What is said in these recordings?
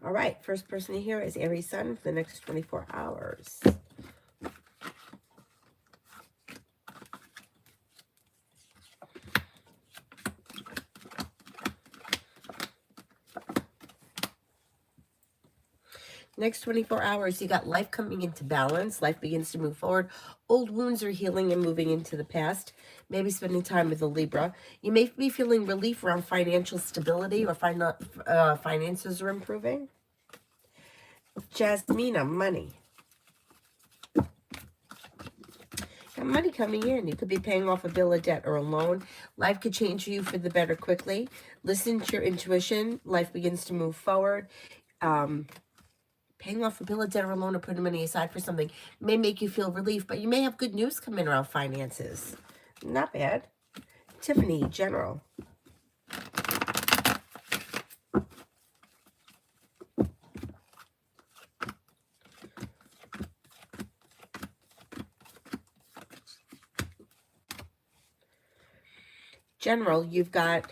All right, first person here is Aries Sun for the next 24 hours. Next 24 hours, you got life coming into balance. Life begins to move forward. Old wounds are healing and moving into the past. Maybe spending time with a Libra. You may be feeling relief around financial stability or finances are improving. Jasmina, money. Got money coming in. You could be paying off a bill of debt or a loan. Life could change for you for the better quickly. Listen to your intuition. Life begins to move forward. Paying off a bill of debt or a loan or putting money aside for something may make you feel relief, but you may have good news come in around finances. Not bad. Tiffany, general. General, you've got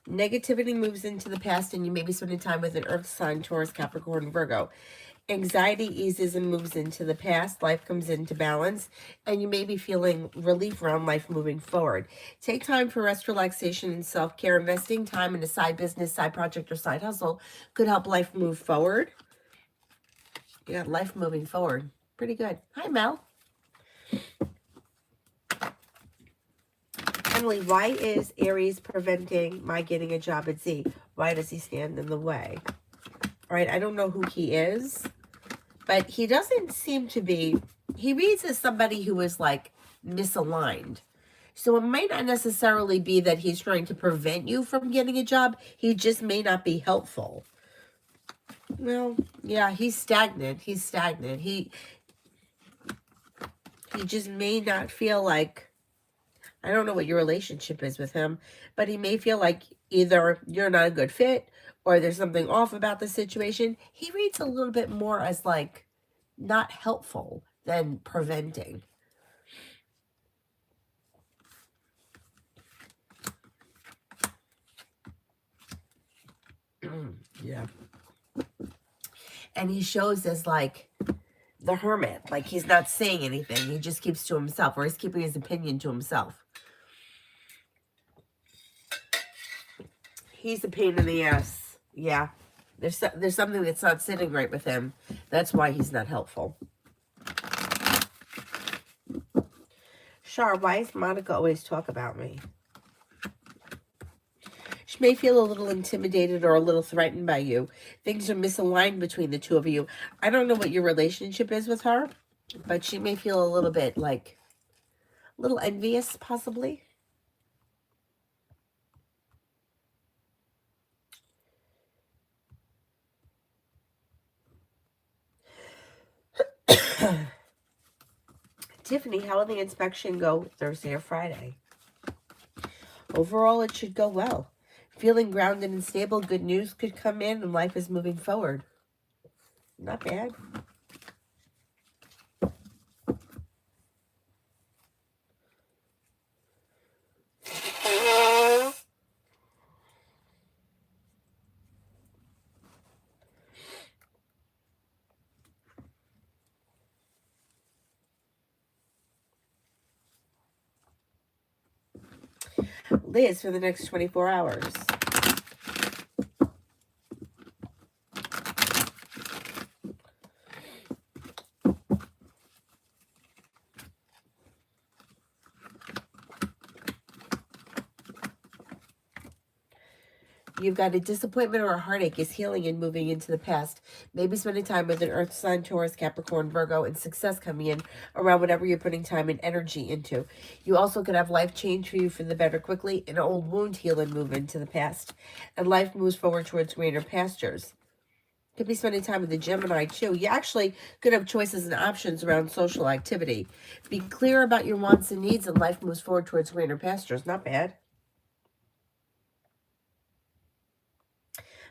negativity moves into the past and you may be spending time with an earth sign, Taurus, Capricorn, Virgo. Anxiety eases and moves into the past. Life comes into balance, and you may be feeling relief around life moving forward. Take time for rest, relaxation, and self-care. Investing time in a side business, side project, or side hustle could help life move forward. You got life moving forward. Pretty good. Hi, Mel. Emily, why is Aries preventing my getting a job at Z? Why does he stand in the way? All right, I don't know who he is, but he doesn't seem to be, he reads as somebody who is like misaligned. So it might not necessarily be that he's trying to prevent you from getting a job. He just may not be helpful. Well, yeah, he's stagnant. He's stagnant. He just may not feel like, I don't know what your relationship is with him, but he may feel like either you're not a good fit or there's something off about the situation. He reads a little bit more as like not helpful than preventing. Yeah. And he shows as like the hermit, like he's not saying anything. He just keeps to himself, or he's keeping his opinion to himself. He's a pain in the ass. Yeah. There's something that's not sitting right with him. That's why he's not helpful. Char, why does Monica always talk about me? She may feel a little intimidated or a little threatened by you. Things are misaligned between the two of you. I don't know what your relationship is with her, but she may feel a little bit like, a little envious, possibly. Tiffany, how will the inspection go Thursday or Friday? Overall, it should go well. Feeling grounded and stable, good news could come in and life is moving forward. Not bad. Liz, for the next 24 hours. You've got a disappointment or a heartache is healing and moving into the past. Maybe spending time with an earth sign, Taurus, Capricorn, Virgo, and success coming in around whatever you're putting time and energy into. You also could have life change for you for the better quickly, an old wound heal and move into the past. And life moves forward towards greener pastures. Could be spending time with the Gemini too. You actually could have choices and options around social activity. Be clear about your wants and needs and life moves forward towards greener pastures. Not bad.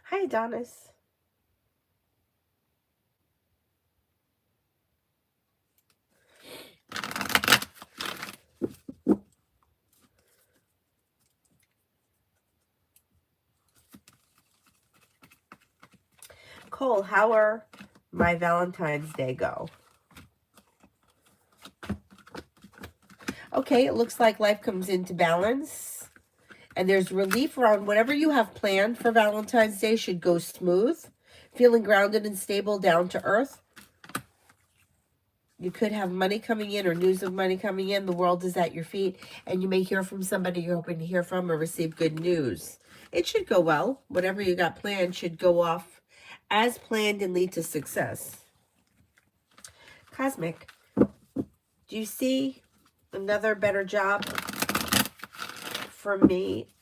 Hi, Adonis. Cole, how are my Valentine's Day go? Okay, it looks like life comes into balance. And there's relief around whatever you have planned for Valentine's Day should go smooth. Feeling grounded and stable, down to earth. You could have money coming in or news of money coming in. The world is at your feet. And you may hear from somebody you're hoping to hear from or receive good news. It should go well. Whatever you got planned should go off as planned and lead to success. Cosmic, do you see another better job for me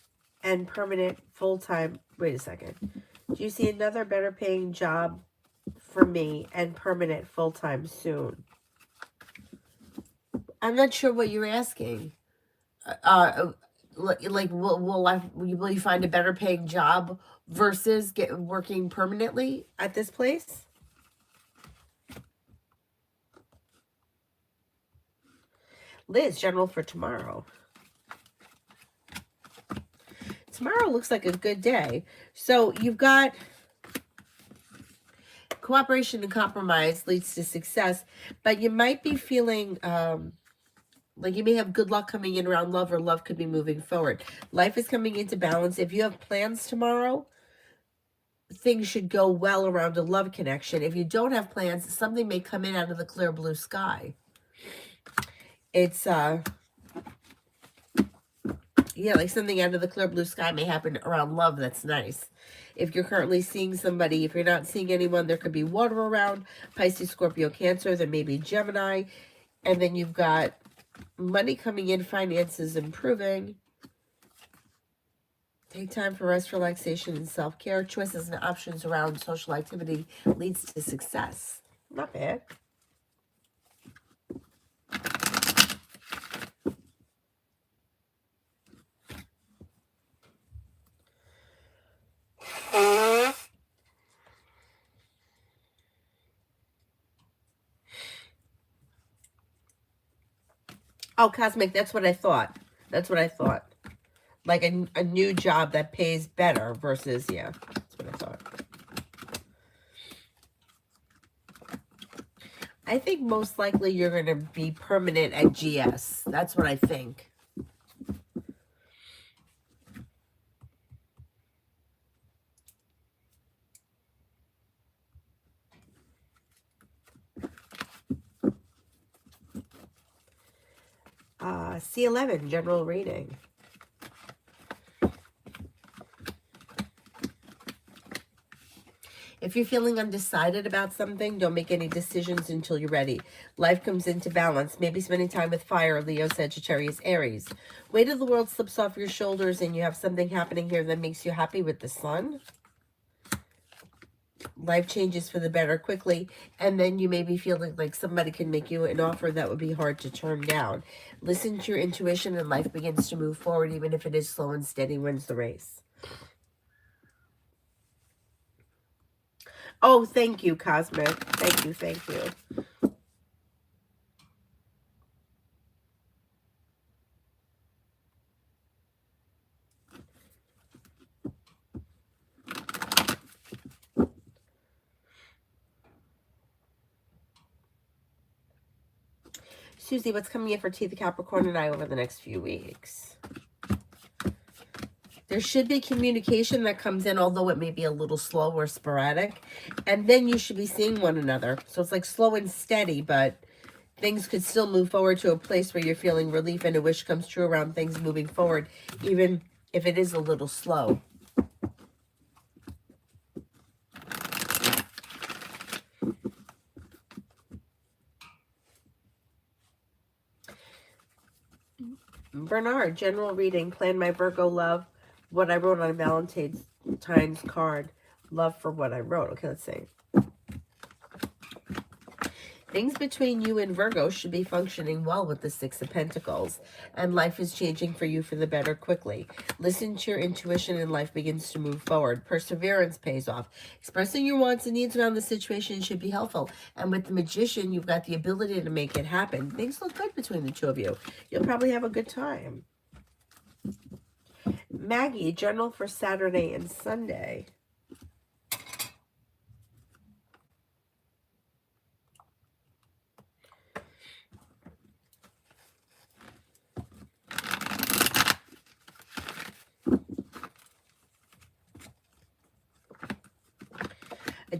and permanent full-time? Wait a second. Do you see another better paying job for me and permanent full-time soon? I'm not sure what you're asking. Like will you find a better paying job versus working permanently at this place? Liz, general for tomorrow. Tomorrow looks like a good day. So you've got cooperation and compromise leads to success, but you might be feeling like you may have good luck coming in around love, or love could be moving forward. Life is coming into balance. If you have plans tomorrow, things should go well around a love connection. If you don't have plans, something may come in out of the clear blue sky. It's yeah, like something out of the clear blue sky may happen around love. That's nice. If you're currently seeing somebody, if you're not seeing anyone, there could be water around. Pisces, Scorpio, Cancer. There may be Gemini. And then you've got money coming in, finances improving. Take time for rest, relaxation, and self-care. Choices and options around social activity leads to success. Not bad. Oh, Cosmic, that's what I thought. That's what I thought. Like a new job that pays better versus, yeah, that's what I thought. I think most likely you're going to be permanent at GS. That's what I think. C11, general reading. If you're feeling undecided about something, don't make any decisions until you're ready. Life comes into balance. Maybe spending time with fire, Leo, Sagittarius, Aries. Weight of the world slips off your shoulders and you have something happening here that makes you happy with the sun. Life changes for the better quickly, and then you may be feeling like somebody can make you an offer that would be hard to turn down. Listen to your intuition and life begins to move forward, even if it is slow and steady wins the race. Oh, thank you, Cosmic. Thank you, thank you. Susie, what's coming in for T, the Capricorn, and I over the next few weeks? There should be communication that comes in, although it may be a little slow or sporadic. And then you should be seeing one another. So it's like slow and steady, but things could still move forward to a place where you're feeling relief and a wish comes true around things moving forward, even if it is a little slow. Bernard, general reading. Plan my Virgo love. What I wrote on Valentine's card. Love for what I wrote. Okay, let's see. Things between you and Virgo should be functioning well with the Six of Pentacles, and life is changing for you for the better quickly. Listen to your intuition and life begins to move forward. Perseverance pays off. Expressing your wants and needs around the situation should be helpful. And with the Magician, you've got the ability to make it happen. Things look good between the two of you. You'll probably have a good time. Maggie, general for Saturday and Sunday.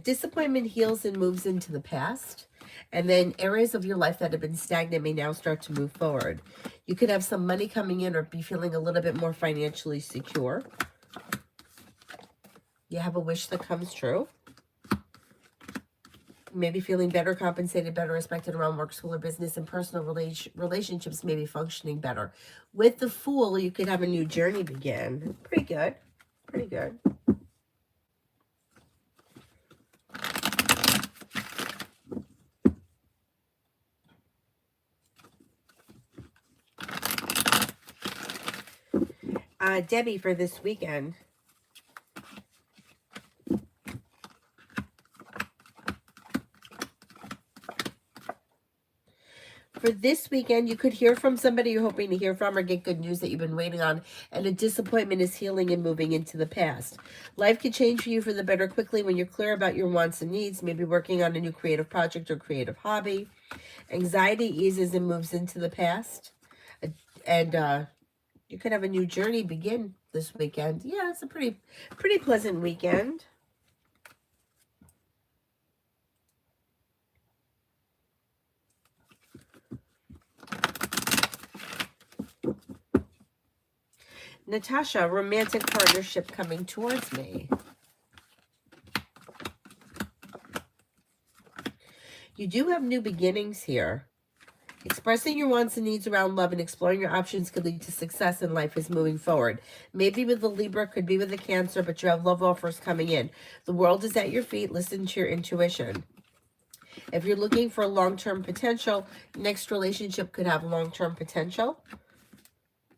disappointment heals and moves into the past. And then areas of your life that have been stagnant may now start to move forward. You could have some money coming in or be feeling a little bit more financially secure. You have a wish that comes true. Maybe feeling better compensated, better respected around work, school, or business, and personal relationships may be functioning better. With the Fool, you could have a new journey begin. Pretty good. Pretty good. Debbie, for this weekend. For this weekend, you could hear from somebody you're hoping to hear from or get good news that you've been waiting on, and a disappointment is healing and moving into the past. Life could change for you for the better quickly when you're clear about your wants and needs, maybe working on a new creative project or creative hobby. Anxiety eases and moves into the past. And you could have a new journey begin this weekend. Yeah, it's a pretty pleasant weekend. Natasha, romantic partnership coming towards me. You do have new beginnings here. Expressing your wants and needs around love and exploring your options could lead to success in life as moving forward. Maybe with the Libra, could be with the Cancer, but you have love offers coming in. The world is at your feet. Listen to your intuition. If you're looking for long-term potential, next relationship could have long-term potential.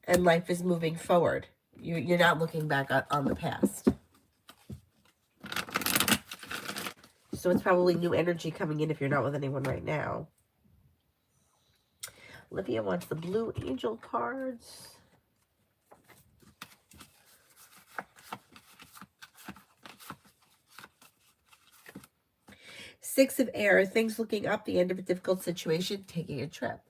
And life is moving forward. You're not looking back on the past. So it's probably new energy coming in if you're not with anyone right now. Olivia wants the Blue Angel cards. Six of Air, things looking up, the end of a difficult situation, taking a trip.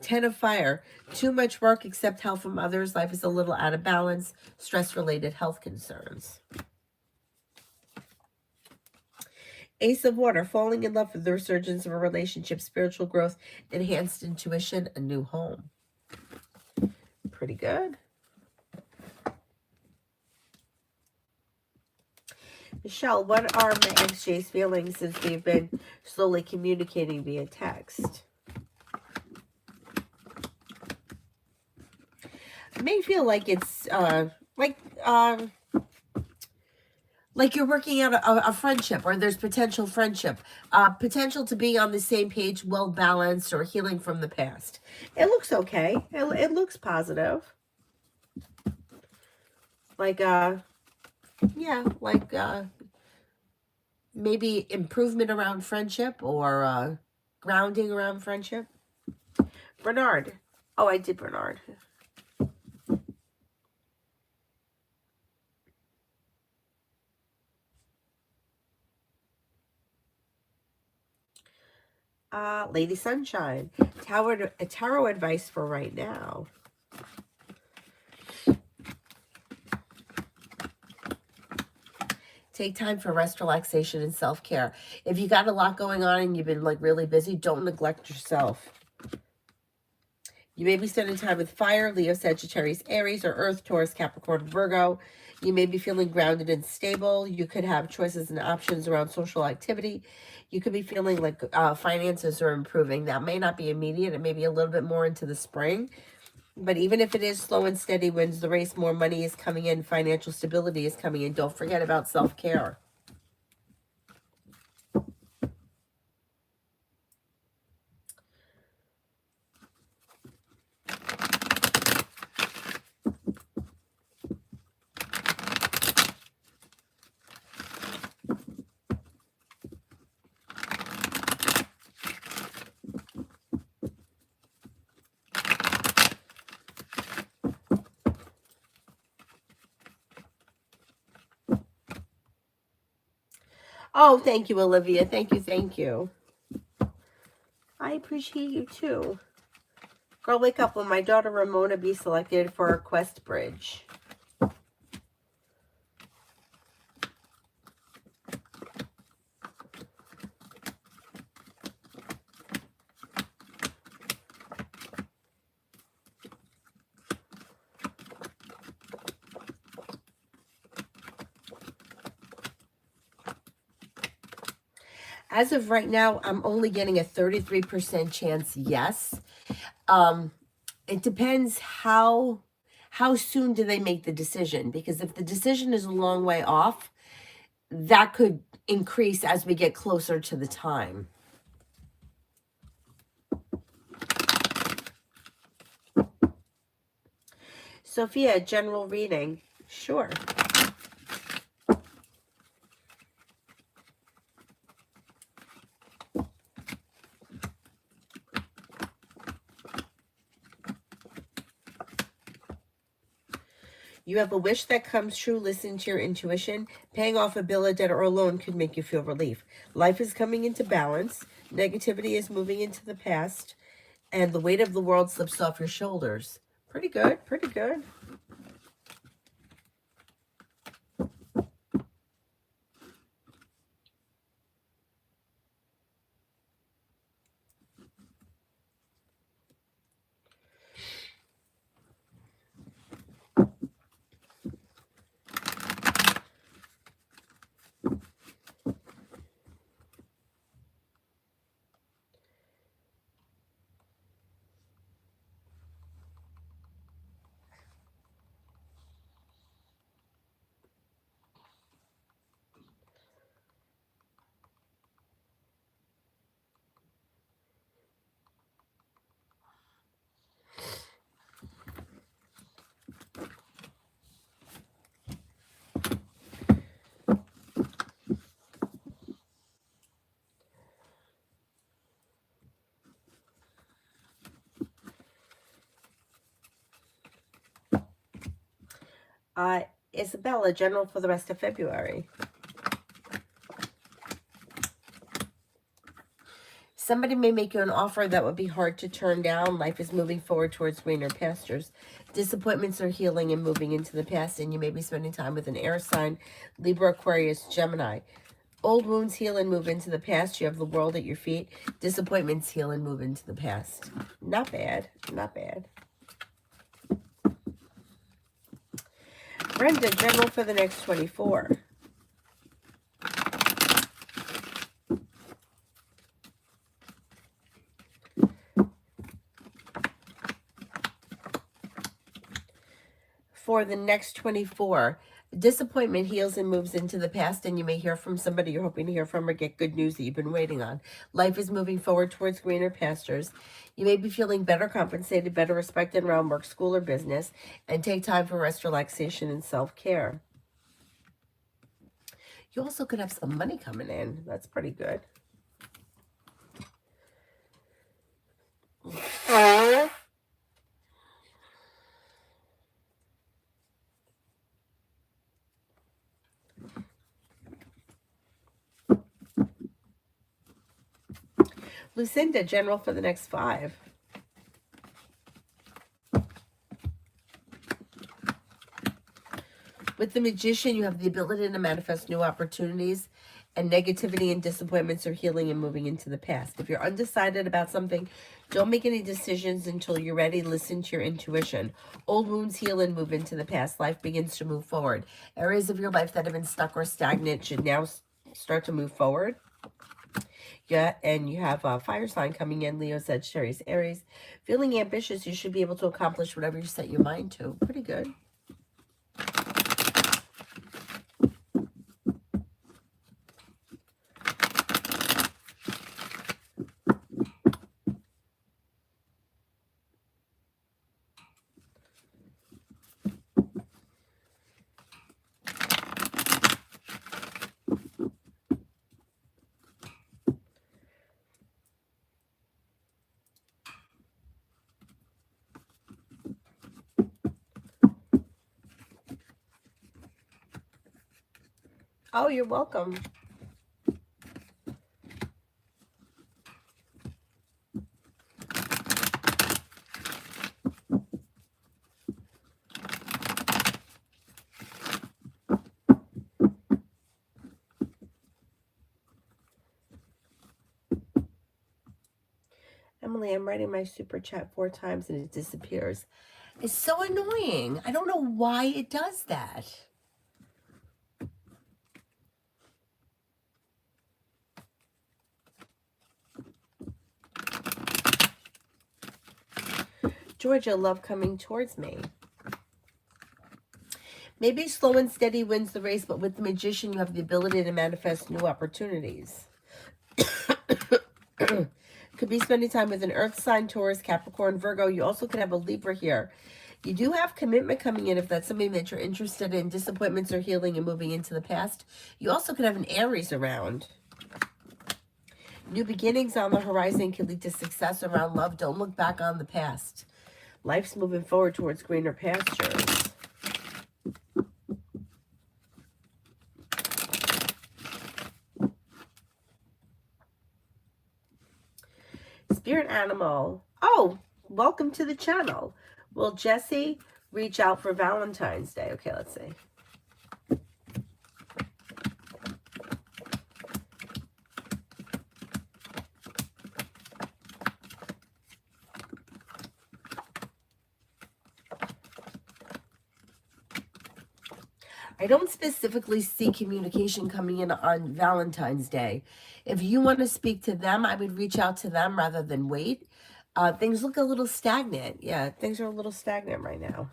10 of Fire, too much work, accept help from others, life is a little out of balance, stress-related health concerns. Ace of Water, falling in love with the resurgence of a relationship, spiritual growth, enhanced intuition, a new home. Pretty good. Michelle, what are my ex-Jay's feelings since we've been slowly communicating via text? It may feel like it's like you're working out a friendship, or there's potential friendship, potential to be on the same page, well balanced, or healing from the past. It looks okay. It looks positive. Like yeah, like maybe improvement around friendship, or grounding around friendship. Bernard. Oh, I did Bernard. Lady Sunshine. Tarot advice for right now. Take time for rest, relaxation, and self-care. If you got a lot going on and you've been like really busy, don't neglect yourself. You may be spending time with Fire, Leo, Sagittarius, Aries, or Earth, Taurus, Capricorn, Virgo. You may be feeling grounded and stable. You could have choices and options around social activity. You could be feeling like finances are improving. That may not be immediate. It may be a little bit more into the spring. But even if it is slow and steady wins the race, more money is coming in, financial stability is coming in. Don't forget about self-care. Oh, thank you, Olivia. Thank you, thank you. I appreciate you too. Girl, wake up. Will my daughter Ramona be selected for our Quest Bridge? As of right now, I'm only getting a 33% chance yes. It depends how soon do they make the decision, because if the decision is a long way off, that could increase as we get closer to the time. Sophia, general reading. Sure. You have a wish that comes true. Listen to your intuition. Paying off a bill, a debt, or a loan could make you feel relief. Life is coming into balance. Negativity is moving into the past. And the weight of the world slips off your shoulders. Pretty good. Pretty good. Isabella, general for the rest of February. Somebody may make you an offer that would be hard to turn down. Life is moving forward towards greener pastures. Disappointments are healing and moving into the past, and you may be spending time with an air sign, Libra, Aquarius, Gemini. Old wounds heal and move into the past. You have the world at your feet. Disappointments heal and move into the past. Not bad. Not bad. Brenda, general for the next 24. For the next 24, disappointment heals and moves into the past, and you may hear from somebody you're hoping to hear from or get good news that you've been waiting on. Life is moving forward towards greener pastures. You may be feeling better compensated, better respected around work, school, or business, and take time for rest, relaxation, and self-care. You also could have some money coming in. That's pretty good. Lucinda, general for the next 5. With the Magician, you have the ability to manifest new opportunities, and negativity and disappointments are healing and moving into the past. If you're undecided about something, don't make any decisions until you're ready. Listen to your intuition. Old wounds heal and move into the past. Life begins to move forward. Areas of your life that have been stuck or stagnant should now start to move forward. Yeah, and you have a fire sign coming in, Leo, Sagittarius, Aries. Feeling ambitious, you should be able to accomplish whatever you set your mind to. Pretty good. Oh, you're welcome. Emily, I'm writing my super chat 4 times and it disappears. It's so annoying. I don't know why it does that. Georgia, love coming towards me. Maybe slow and steady wins the race, but with the Magician, you have the ability to manifest new opportunities. Could be spending time with an Earth sign, Taurus, Capricorn, Virgo. You also could have a Libra here. You do have commitment coming in if that's something that you're interested in. Disappointments are healing and moving into the past. You also could have an Aries around. New beginnings on the horizon can lead to success around love. Don't look back on the past. Life's moving forward towards greener pastures. Spirit animal. Oh, welcome to the channel. Will Jesse reach out for Valentine's Day? Okay, let's see. I don't specifically see communication coming in on Valentine's Day. If you want to speak to them, I would reach out to them rather than wait. Things look a little stagnant. Yeah, things are a little stagnant right now.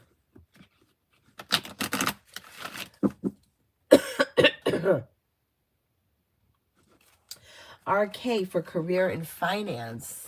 RK for career and finance.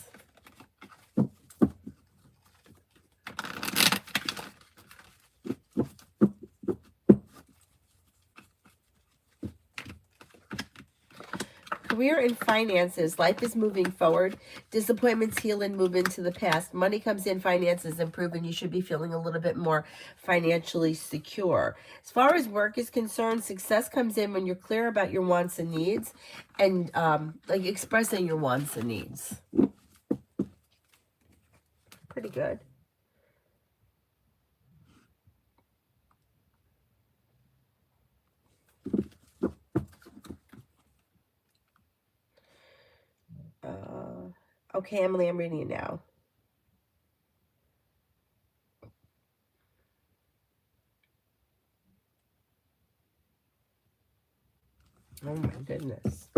Career and finances. Life is moving forward. Disappointments heal and move into the past. Money comes in, finances improve, and you should be feeling a little bit more financially secure. As far as work is concerned, success comes in when you're clear about your wants and needs and like expressing your wants and needs. Pretty good. Okay, Emily, I'm reading it now. Oh my goodness.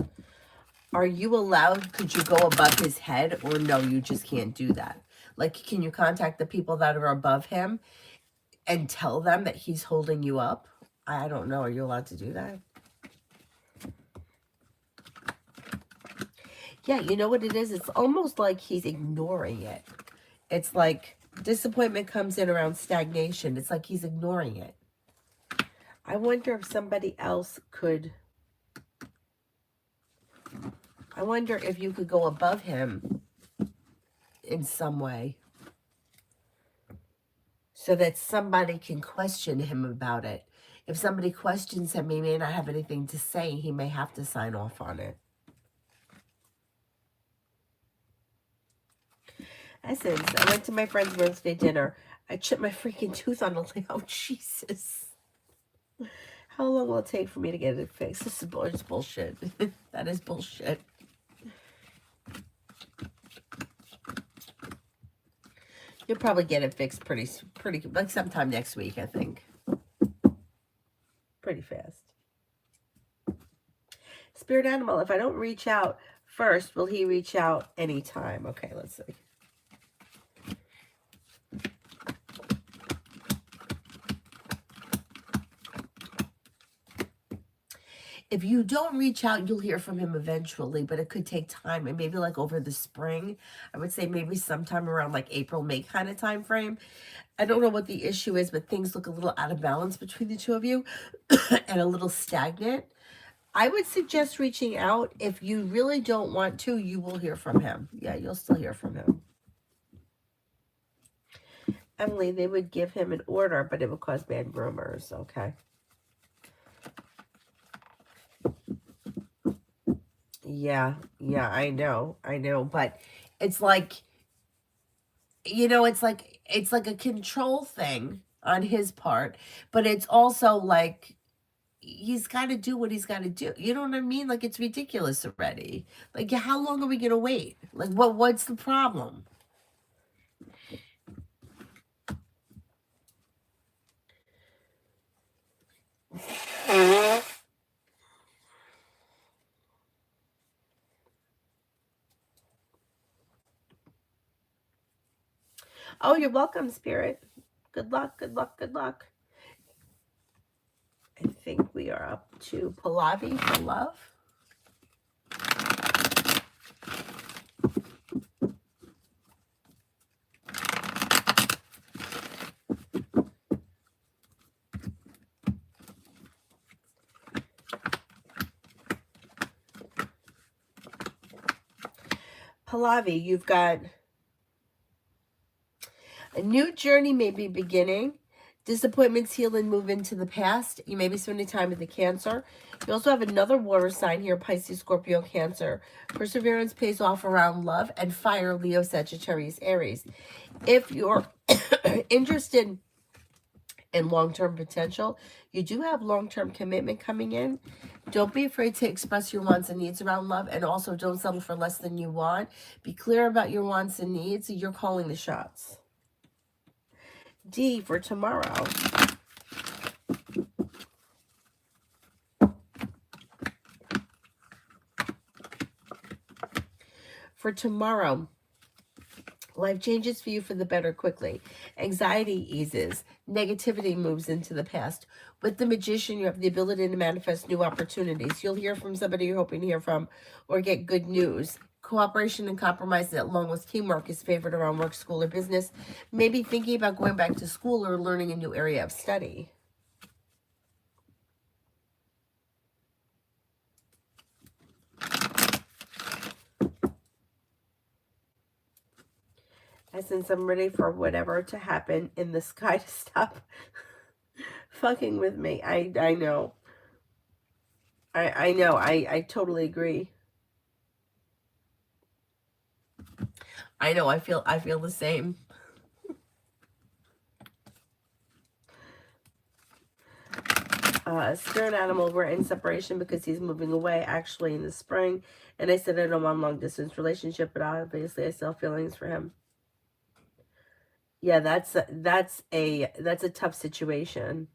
Are you allowed, could you go above his head, or no, you just can't do that? Like, can you contact the people that are above him and tell them that he's holding you up? I don't know. Are you allowed to do that? Yeah, you know what it is? It's almost like he's ignoring it. It's like disappointment comes in around stagnation. It's like he's ignoring it. I wonder if somebody else could... I wonder if you could go above him in some way so that somebody can question him about it. If somebody questions him, he may not have anything to say. He may have to sign off on it. Essence, I went to my friend's birthday dinner. I chipped my freaking tooth on a leg. Oh, Jesus. How long will it take for me to get it fixed? This is bullshit. That is bullshit. You'll probably get it fixed pretty, like sometime next week, I think. Pretty fast. Spirit animal, if I don't reach out first, will he reach out anytime? Okay, let's see. If you don't reach out, you'll hear from him eventually, but it could take time, and maybe like over the spring. I would say maybe sometime around like April, May kind of time frame. I don't know what the issue is, but things look a little out of balance between the two of you and a little stagnant. I would suggest reaching out. If you really don't want to, you will hear from him. Yeah, you'll still hear from him. Emily, they would give him an order, but it would cause bad rumors. Okay. Yeah, I know, but it's like, you know, it's like a control thing on his part, but it's also like he's got to do what he's got to do. You know what I mean? Like, it's ridiculous already. Like, how long are we gonna wait? Like, what's the problem? Oh, you're welcome, Spirit. Good luck, good luck, good luck. I think we are up to Pallavi for love. Pallavi, you've got a new journey may be beginning. Disappointments heal and move into the past. You may be spending time with the Cancer. You also have another water sign here, Pisces, Scorpio, Cancer. Perseverance pays off around love, and fire, Leo, Sagittarius, Aries. If you're interested in long-term potential, you do have long-term commitment coming in. Don't be afraid to express your wants and needs around love, and also don't settle for less than you want. Be clear about your wants and needs. You're calling the shots. D for tomorrow. For tomorrow, life changes for you for the better quickly. Anxiety eases. Negativity moves into the past. With the Magician, you have the ability to manifest new opportunities. You'll hear from somebody you're hoping to hear from or get good news. Cooperation and compromise along with teamwork is favored around work, school, or business. Maybe thinking about going back to school or learning a new area of study. Since I'm ready for whatever to happen in the sky to stop fucking with me. I know. I know. I totally agree. I know. I feel the same. Spirit animal, we're in separation because he's moving away actually in the spring. And I said I don't want a long distance relationship, but obviously I still have feelings for him. Yeah, that's a tough situation.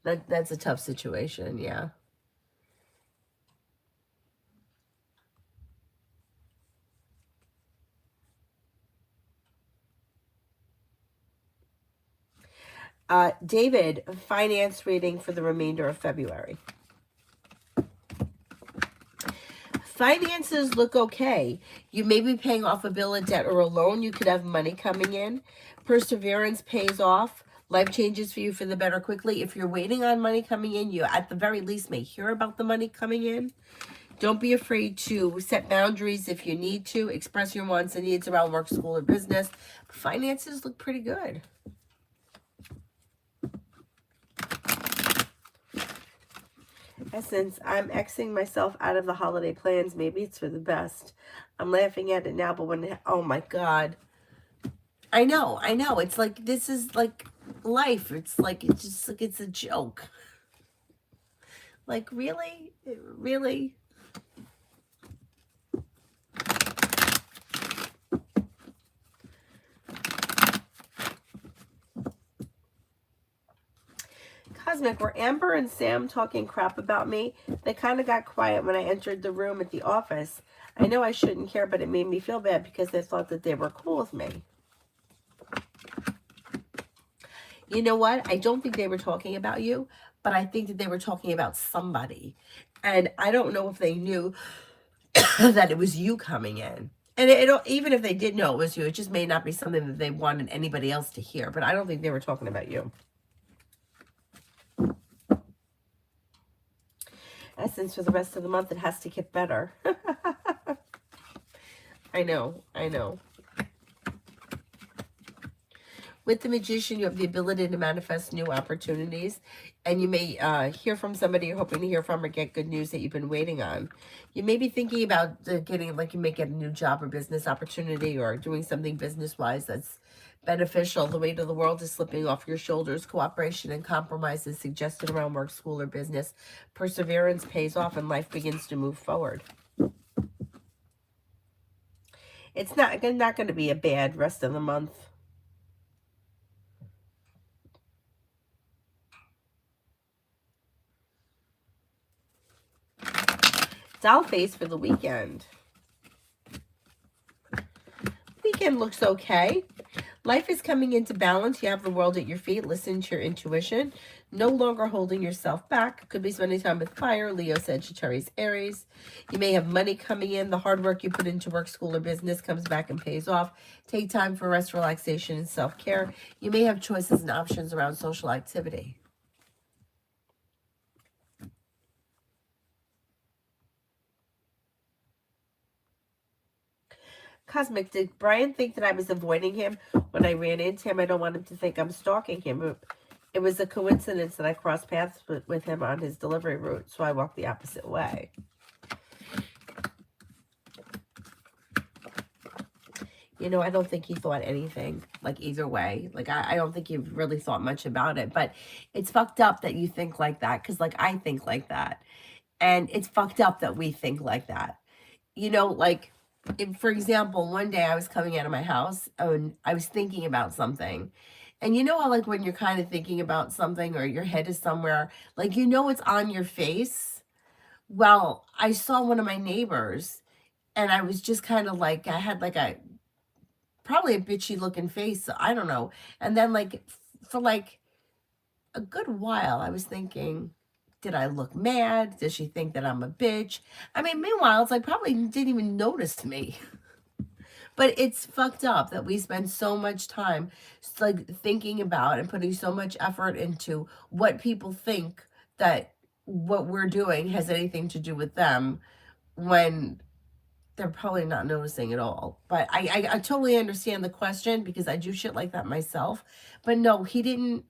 That's a tough situation, yeah. David, finance reading for the remainder of February. Finances look okay. You may be paying off a bill, a debt, or a loan. You could have money coming in. Perseverance pays off. Life changes for you for the better quickly. If you're waiting on money coming in, you at the very least may hear about the money coming in. Don't be afraid to set boundaries if you need to. Express your wants and needs around work, school, or business. Finances look pretty good. Essence, I'm Xing myself out of the holiday plans. Maybe it's for the best. I'm laughing at it now, but when, oh my God. I know. It's like, this is like life. It's like, it's just like, it's a joke. Like, really? Really? Cosmic, were Amber and Sam talking crap about me? They kind of got quiet when I entered the room at the office. I know I shouldn't care, but it made me feel bad because they thought that they were cool with me. You know what? I don't think they were talking about you, but I think that they were talking about somebody. And I don't know if they knew that it was you coming in. And even if they did know it was you, it just may not be something that they wanted anybody else to hear. But I don't think they were talking about you. Essence, for the rest of the month, it has to get better. I know. With the Magician, you have the ability to manifest new opportunities, and you may hear from somebody you're hoping to hear from or get good news that you've been waiting on. You may be thinking about getting, like, you may get a new job or business opportunity or doing something business-wise that's beneficial. The weight of the world is slipping off your shoulders. Cooperation and compromise is suggested around work, school, or business. Perseverance pays off and life begins to move forward. It's not going to be a bad rest of the month. Doll face for the weekend. weekend looks okay. Life is coming into balance. You have the world at your feet. Listen to your intuition. No longer holding yourself back. Could be spending time with fire, Leo, Sagittarius, Aries. You may have money coming in. The hard work you put into work, school, or business comes back and pays off. Take time for rest, relaxation, and self-care. You may have choices and options around social activity. Cosmic, did Brian think that I was avoiding him when I ran into him? I don't want him to think I'm stalking him. It was a coincidence that I crossed paths with him on his delivery route, so I walked the opposite way. You know, I don't think he thought anything, like, either way. Like, I don't think he really thought much about it. But it's fucked up that you think like that, because, like, I think like that. And it's fucked up that we think like that. You know, like, for example, one day I was coming out of my house and I was thinking about something. And you know how, like, when you're kind of thinking about something or your head is somewhere, like, you know it's on your face? Well, I saw one of my neighbors and I was just kind of like, I had like probably a bitchy looking face. So I don't know. And then, like, for like a good while, I was thinking, did I look mad? Does she think that I'm a bitch? I mean, meanwhile, it's like probably didn't even notice me. But it's fucked up that we spend so much time like thinking about and putting so much effort into what people think that what we're doing has anything to do with them when they're probably not noticing at all. But I totally understand the question because I do shit like that myself. But no, he didn't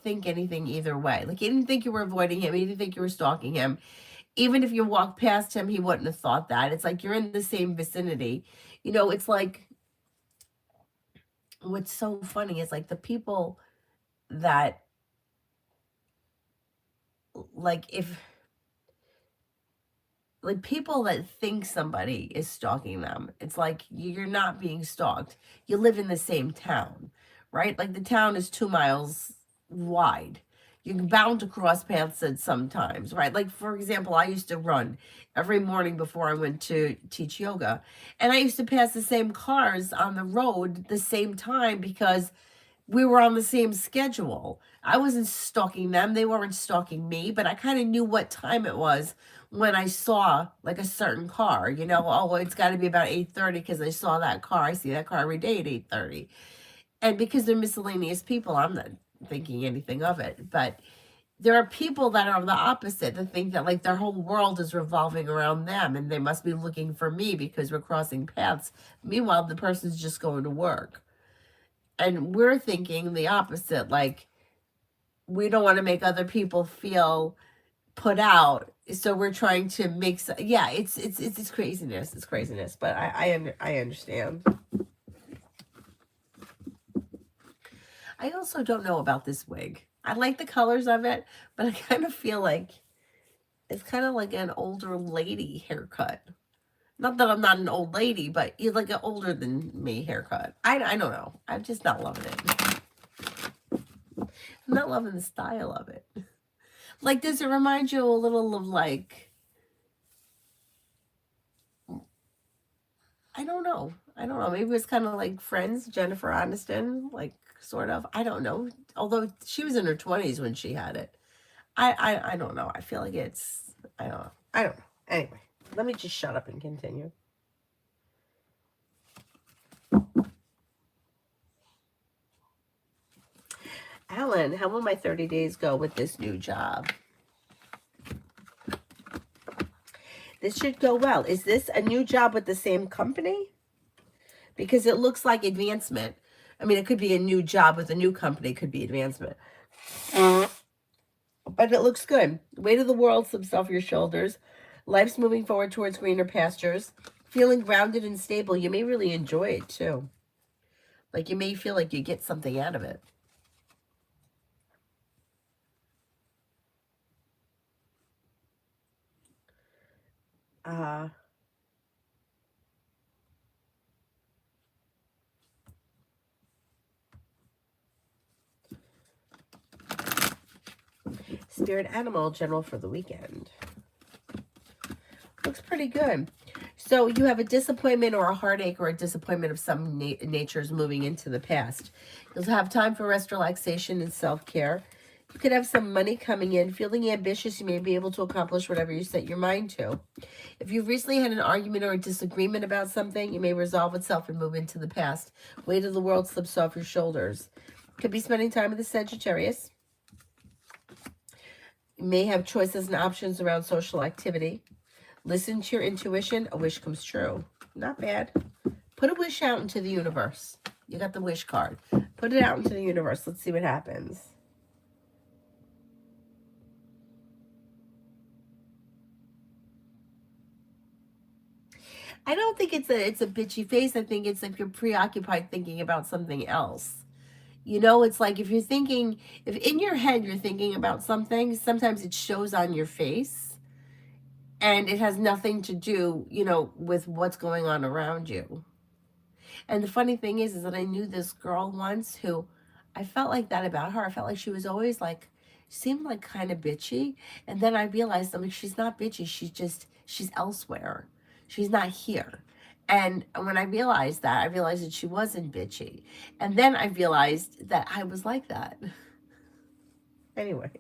think anything either way. Like, he didn't think you were avoiding him. He didn't think you were stalking him. Even if you walked past him, he wouldn't have thought that. It's like you're in the same vicinity. You know, it's like what's so funny is like the people that, like, if like people that think somebody is stalking them, it's like you're not being stalked. You live in the same town, right? Like, the town is 2 miles wide. You're bound to cross paths at sometimes, right? Like, for example, I used to run every morning before I went to teach yoga, and I used to pass the same cars on the road the same time because we were on the same schedule. I wasn't stalking them. They weren't stalking me, but I kind of knew what time it was when I saw like a certain car, you know, oh, well, it's got to be about 8:30 because I saw that car. I see that car every day at 8:30. And because they're miscellaneous people, I'm not thinking anything of it. But there are people that are the opposite that think that like their whole world is revolving around them and they must be looking for me because we're crossing paths. Meanwhile, the person's just going to work. And we're thinking the opposite, like we don't want to make other people feel put out, so we're trying to make yeah, it's craziness. It's craziness, but I understand. I also don't know about this wig. I like the colors of it, but I kind of feel like it's kind of like an older lady haircut. Not that I'm not an old lady, but you're like an older than me haircut. I don't know. I'm just not loving it. I'm not loving the style of it. Like, does it remind you a little of, like, I don't know. I don't know. Maybe it's kind of like Friends, Jennifer Aniston, like, sort of. I don't know. Although she was in her 20s when she had it. I don't know. I feel like it's, I don't know. I don't know. Anyway, let me just shut up and continue. Alan, how will my 30 days go with this new job? This should go well. Is this a new job with the same company? Because it looks like advancement. I mean, it could be a new job with a new company. It could be advancement. But it looks good. Weight of the world slips off your shoulders. Life's moving forward towards greener pastures. Feeling grounded and stable. You may really enjoy it, too. Like, you may feel like you get something out of it. Spirit animal general for the weekend. Looks pretty good. So you have a disappointment or a heartache or a disappointment of some natures moving into the past. You'll have time for rest, relaxation, and self-care. You could have some money coming in. Feeling ambitious, you may be able to accomplish whatever you set your mind to. If you've recently had an argument or a disagreement about something, it may resolve itself and move into the past. Weight of the world slips off your shoulders. Could be spending time with the Sagittarius. You may have choices and options around social activity. Listen to your intuition. A wish comes true. Not bad. Put a wish out into the universe. You got the wish card. Put it out into the universe. Let's see what happens. I don't think it's a bitchy face. I think it's like you're preoccupied thinking about something else. You know, it's like if in your head you're thinking about something, sometimes it shows on your face. And it has nothing to do, with what's going on around you. And the funny thing is that I knew this girl once who I felt like that about her. I felt like she was always like, seemed like kind of bitchy. And then I realized, she's not bitchy. She's elsewhere. She's not here. And when I realized that she wasn't bitchy. And then I realized that I was like that. Anyway.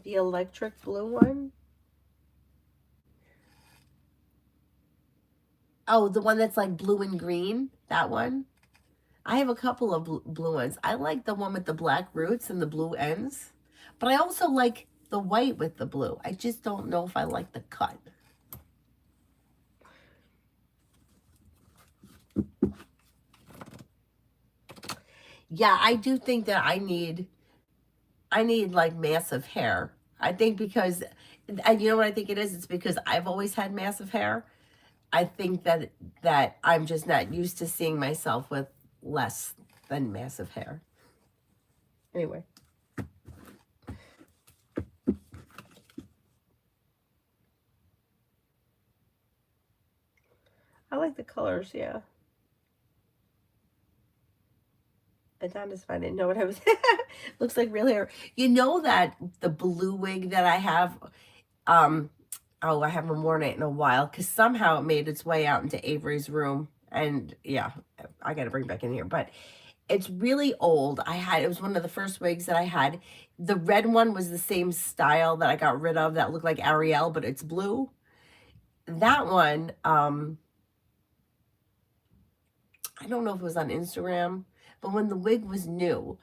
The electric blue one. Oh, the one that's like blue and green. That one. I have a couple of blue ones. I like the one with the black roots and the blue ends. But I also like the white with the blue. I just don't know if I like the cut. Yeah, I do think that I need like massive hair. I think because, and you know what I think it is? It's because I've always had massive hair. I think that I'm just not used to seeing myself with less than massive hair. Anyway. I like the colors, yeah. Adonis, I didn't know what I was. Looks like real hair. You know that the blue wig that I have, I haven't worn it in a while because somehow it made its way out into Avery's room. And yeah, I got to bring it back in here. But it's really old. It was one of the first wigs that I had. The red one was the same style that I got rid of that looked like Ariel, but it's blue. That one, I don't know if it was on Instagram, but when the wig was new,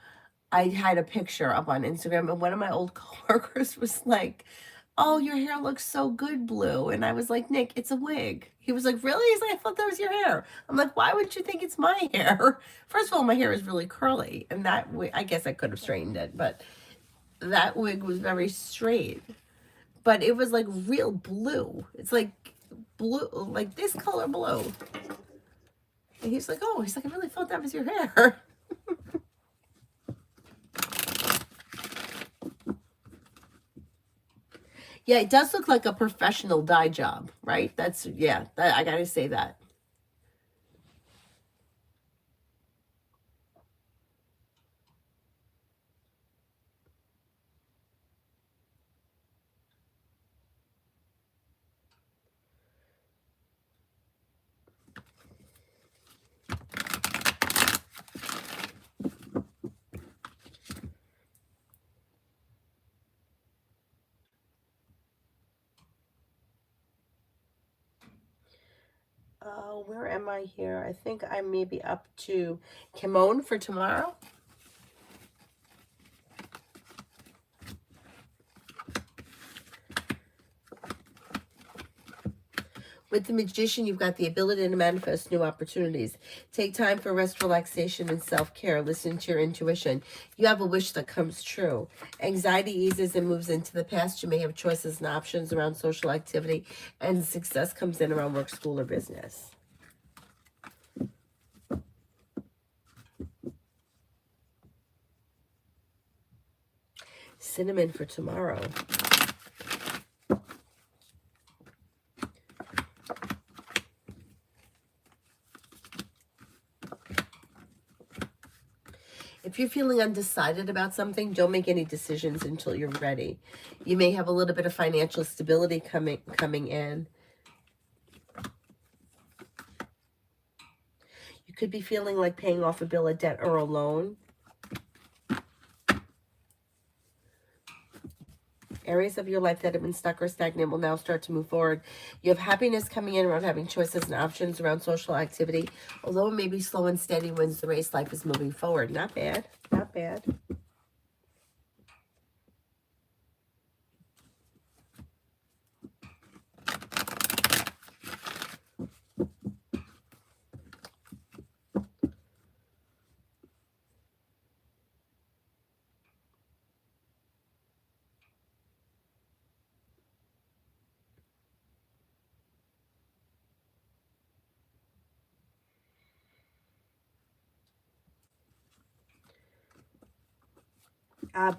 I had a picture up on Instagram, and one of my old coworkers was like, "Oh, your hair looks so good, blue." And I was like, "Nick, it's a wig." He was like, "Really?" He's like, "I thought that was your hair." I'm like, "Why would you think it's my hair?" First of all, my hair is really curly, and that wig, I guess I could have straightened it, but that wig was very straight. But it was like real blue. It's like blue, like this color blue. And he's like, "Oh," he's like, "I really thought that was your hair." Yeah, it does look like a professional dye job, right? I gotta say that. Where am I here? I think I may be up to Kimon for tomorrow. With the Magician, you've got the ability to manifest new opportunities. Take time for rest, relaxation, and self-care. Listen to your intuition. You have a wish that comes true. Anxiety eases and moves into the past. You may have choices and options around social activity, and success comes in around work, school, or business. Cinnamon for tomorrow. If If you're feeling undecided about something, don't make any decisions until you're ready. You may have a little bit of financial stability coming in. You could be feeling like paying off a bill of debt or a loan. Areas of your life that have been stuck or stagnant will now start to move forward. You have happiness coming in around having choices and options around social activity. Although it may be slow and steady, wins the race. Life is moving forward. Not bad. Not bad.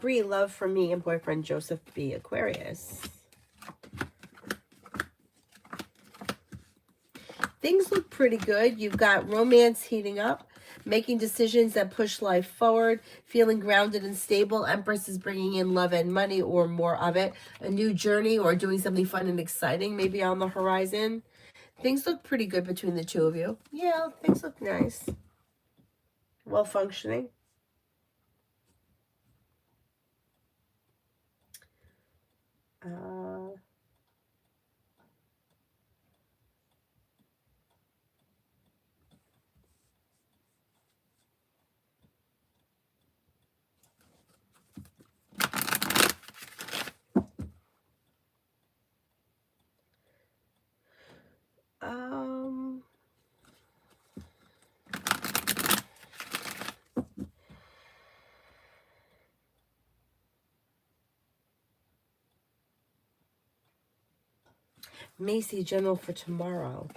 Bree, love from me and boyfriend Joseph B. Aquarius. Things look pretty good. You've got romance heating up, making decisions that push life forward, feeling grounded and stable. Empress is bringing in love and money or more of it. A new journey or doing something fun and exciting maybe on the horizon. Things look pretty good between the two of you. Yeah, things look nice. Well functioning. Macy, general for tomorrow.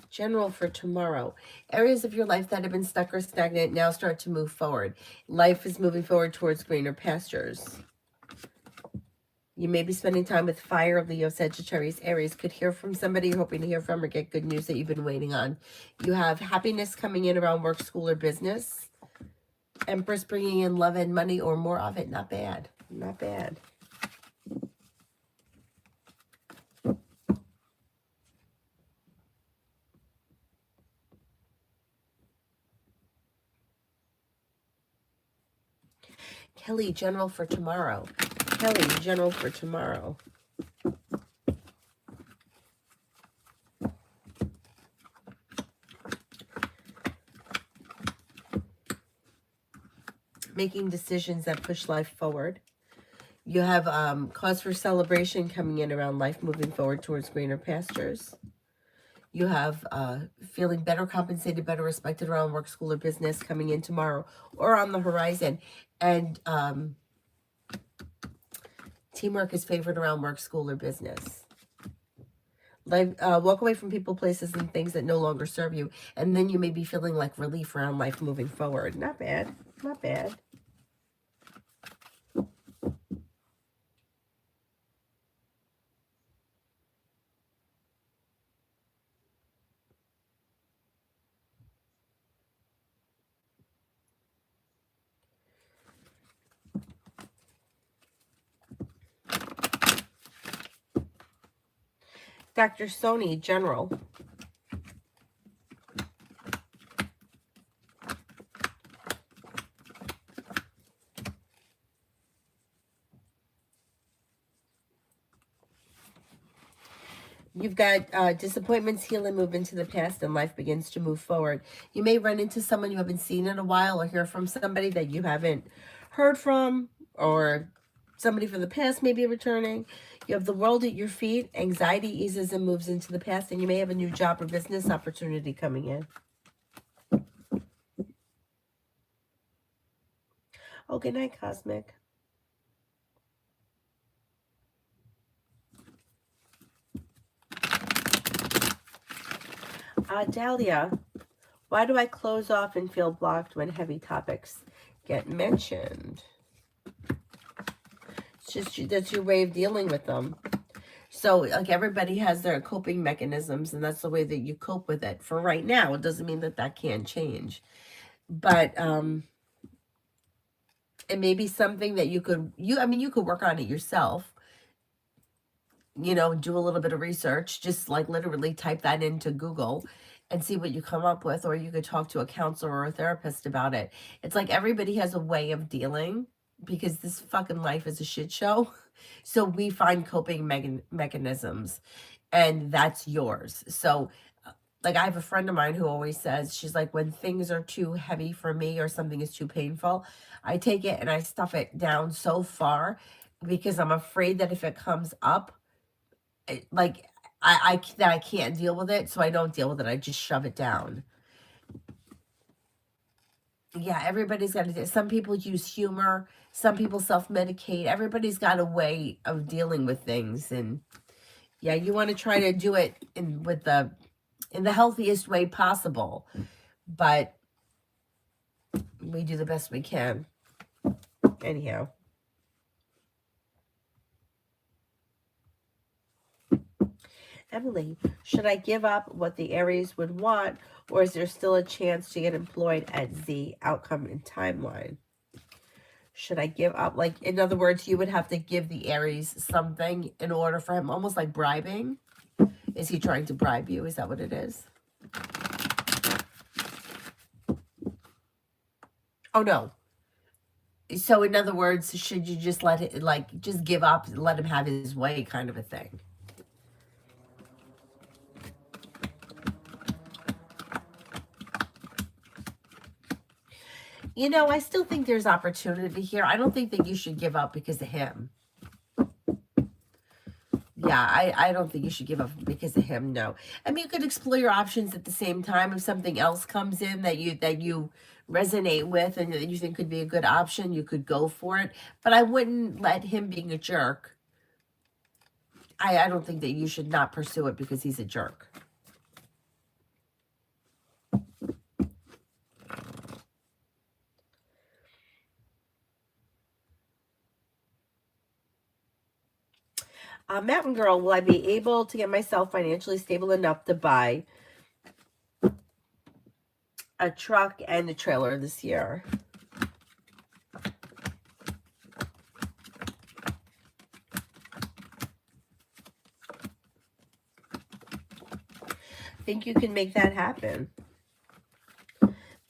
General for tomorrow. Areas of your life that have been stuck or stagnant now start to move forward. Life is moving forward towards greener pastures. You may be spending time with fire, Leo, Sagittarius, Aries. Could hear from somebody you're hoping to hear from or get good news that you've been waiting on. You have happiness coming in around work, school, or business. Empress bringing in love and money or more of it. Not bad. Not bad. Kelly, general for tomorrow. Kelly, general for tomorrow. Making decisions that push life forward. You have cause for celebration coming in around life moving forward towards greener pastures. You have feeling better compensated, better respected around work, school, or business coming in tomorrow or on the horizon. And teamwork is favored around work, school, or business. Like walk away from people, places, and things that no longer serve you. And then you may be feeling like relief around life moving forward. Not bad. Not bad. Dr. Sony, general. You've got disappointments heal and move into the past, and life begins to move forward. You may run into someone you haven't seen in a while or hear from somebody that you haven't heard from, or somebody from the past may be returning. You have the world at your feet. Anxiety eases and moves into the past, and you may have a new job or business opportunity coming in. Oh, good night, Cosmic. Dahlia, why do I close off and feel blocked when heavy topics get mentioned? It's just that's your way of dealing with them. So, like, everybody has their coping mechanisms, and that's the way that you cope with it for right now. It doesn't mean that that can't change. But it may be something that you could, I mean, you could work on it yourself, you know, do a little bit of research, just like literally type that into Google and see what you come up with, or you could talk to a counselor or a therapist about it. It's like everybody has a way of dealing, because this fucking life is a shit show. So we find coping mechanisms, and that's yours. So, like, I have a friend of mine who always says, she's like, when things are too heavy for me or something is too painful, I take it and I stuff it down so far, because I'm afraid that if it comes up, like, that I can't deal with it, so I don't deal with it. I just shove it down. Yeah, everybody's got to do. Some people use humor. Some people self-medicate. Everybody's got a way of dealing with things, and yeah, you want to try to do it in the healthiest way possible. But we do the best we can. Anyhow. Emily, should I give up what the Aries would want, or is there still a chance to get employed at Z outcome and timeline? Should I give up? Like, in other words, you would have to give the Aries something in order for him, almost like bribing. Is he trying to bribe you? Is that what it is? Oh, no. So, in other words, should you just let it, like, just give up, let him have his way kind of a thing? You know, I still think there's opportunity here. I don't think that you should give up because of him. Yeah, I don't think you should give up because of him. No, I mean, you could explore your options at the same time. If something else comes in that you resonate with and that you think could be a good option, you could go for it. But I wouldn't let him being a jerk. I don't think that you should not pursue it because he's a jerk. Mountain Girl, will I be able to get myself financially stable enough to buy a truck and a trailer this year? Think you can make that happen?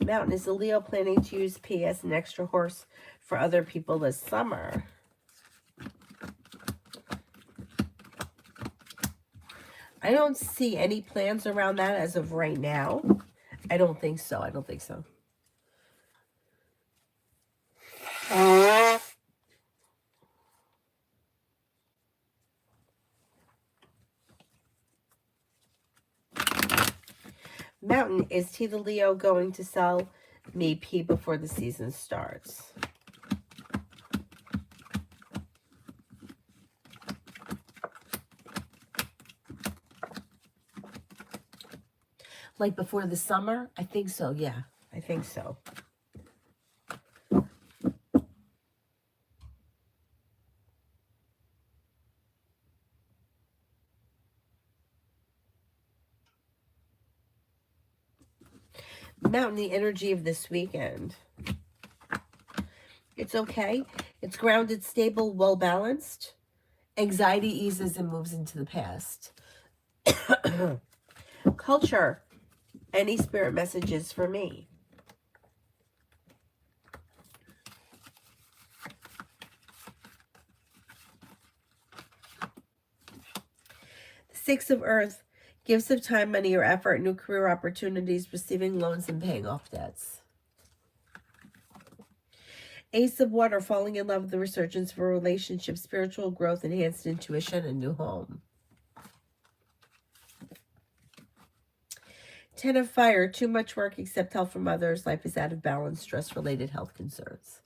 Mountain, is the Leo planning to use P as an extra horse for other people this summer? I don't see any plans around that as of right now. I don't think so. I don't think so. Mountain, is T the Leo going to sell me P before the season starts? Like before the summer? I think so, yeah. I think so. Mountain, the energy of this weekend. It's okay. It's grounded, stable, well balanced. Anxiety eases and moves into the past. Culture. Any spirit messages for me? The Six of Earth. Gifts of time, money, or effort, new career opportunities, receiving loans, and paying off debts. Ace of Water, falling in love with the resurgence of a relationship, spiritual growth, enhanced intuition, and new home. Ten of Fire, too much work, accept help from others, life is out of balance, stress-related health concerns.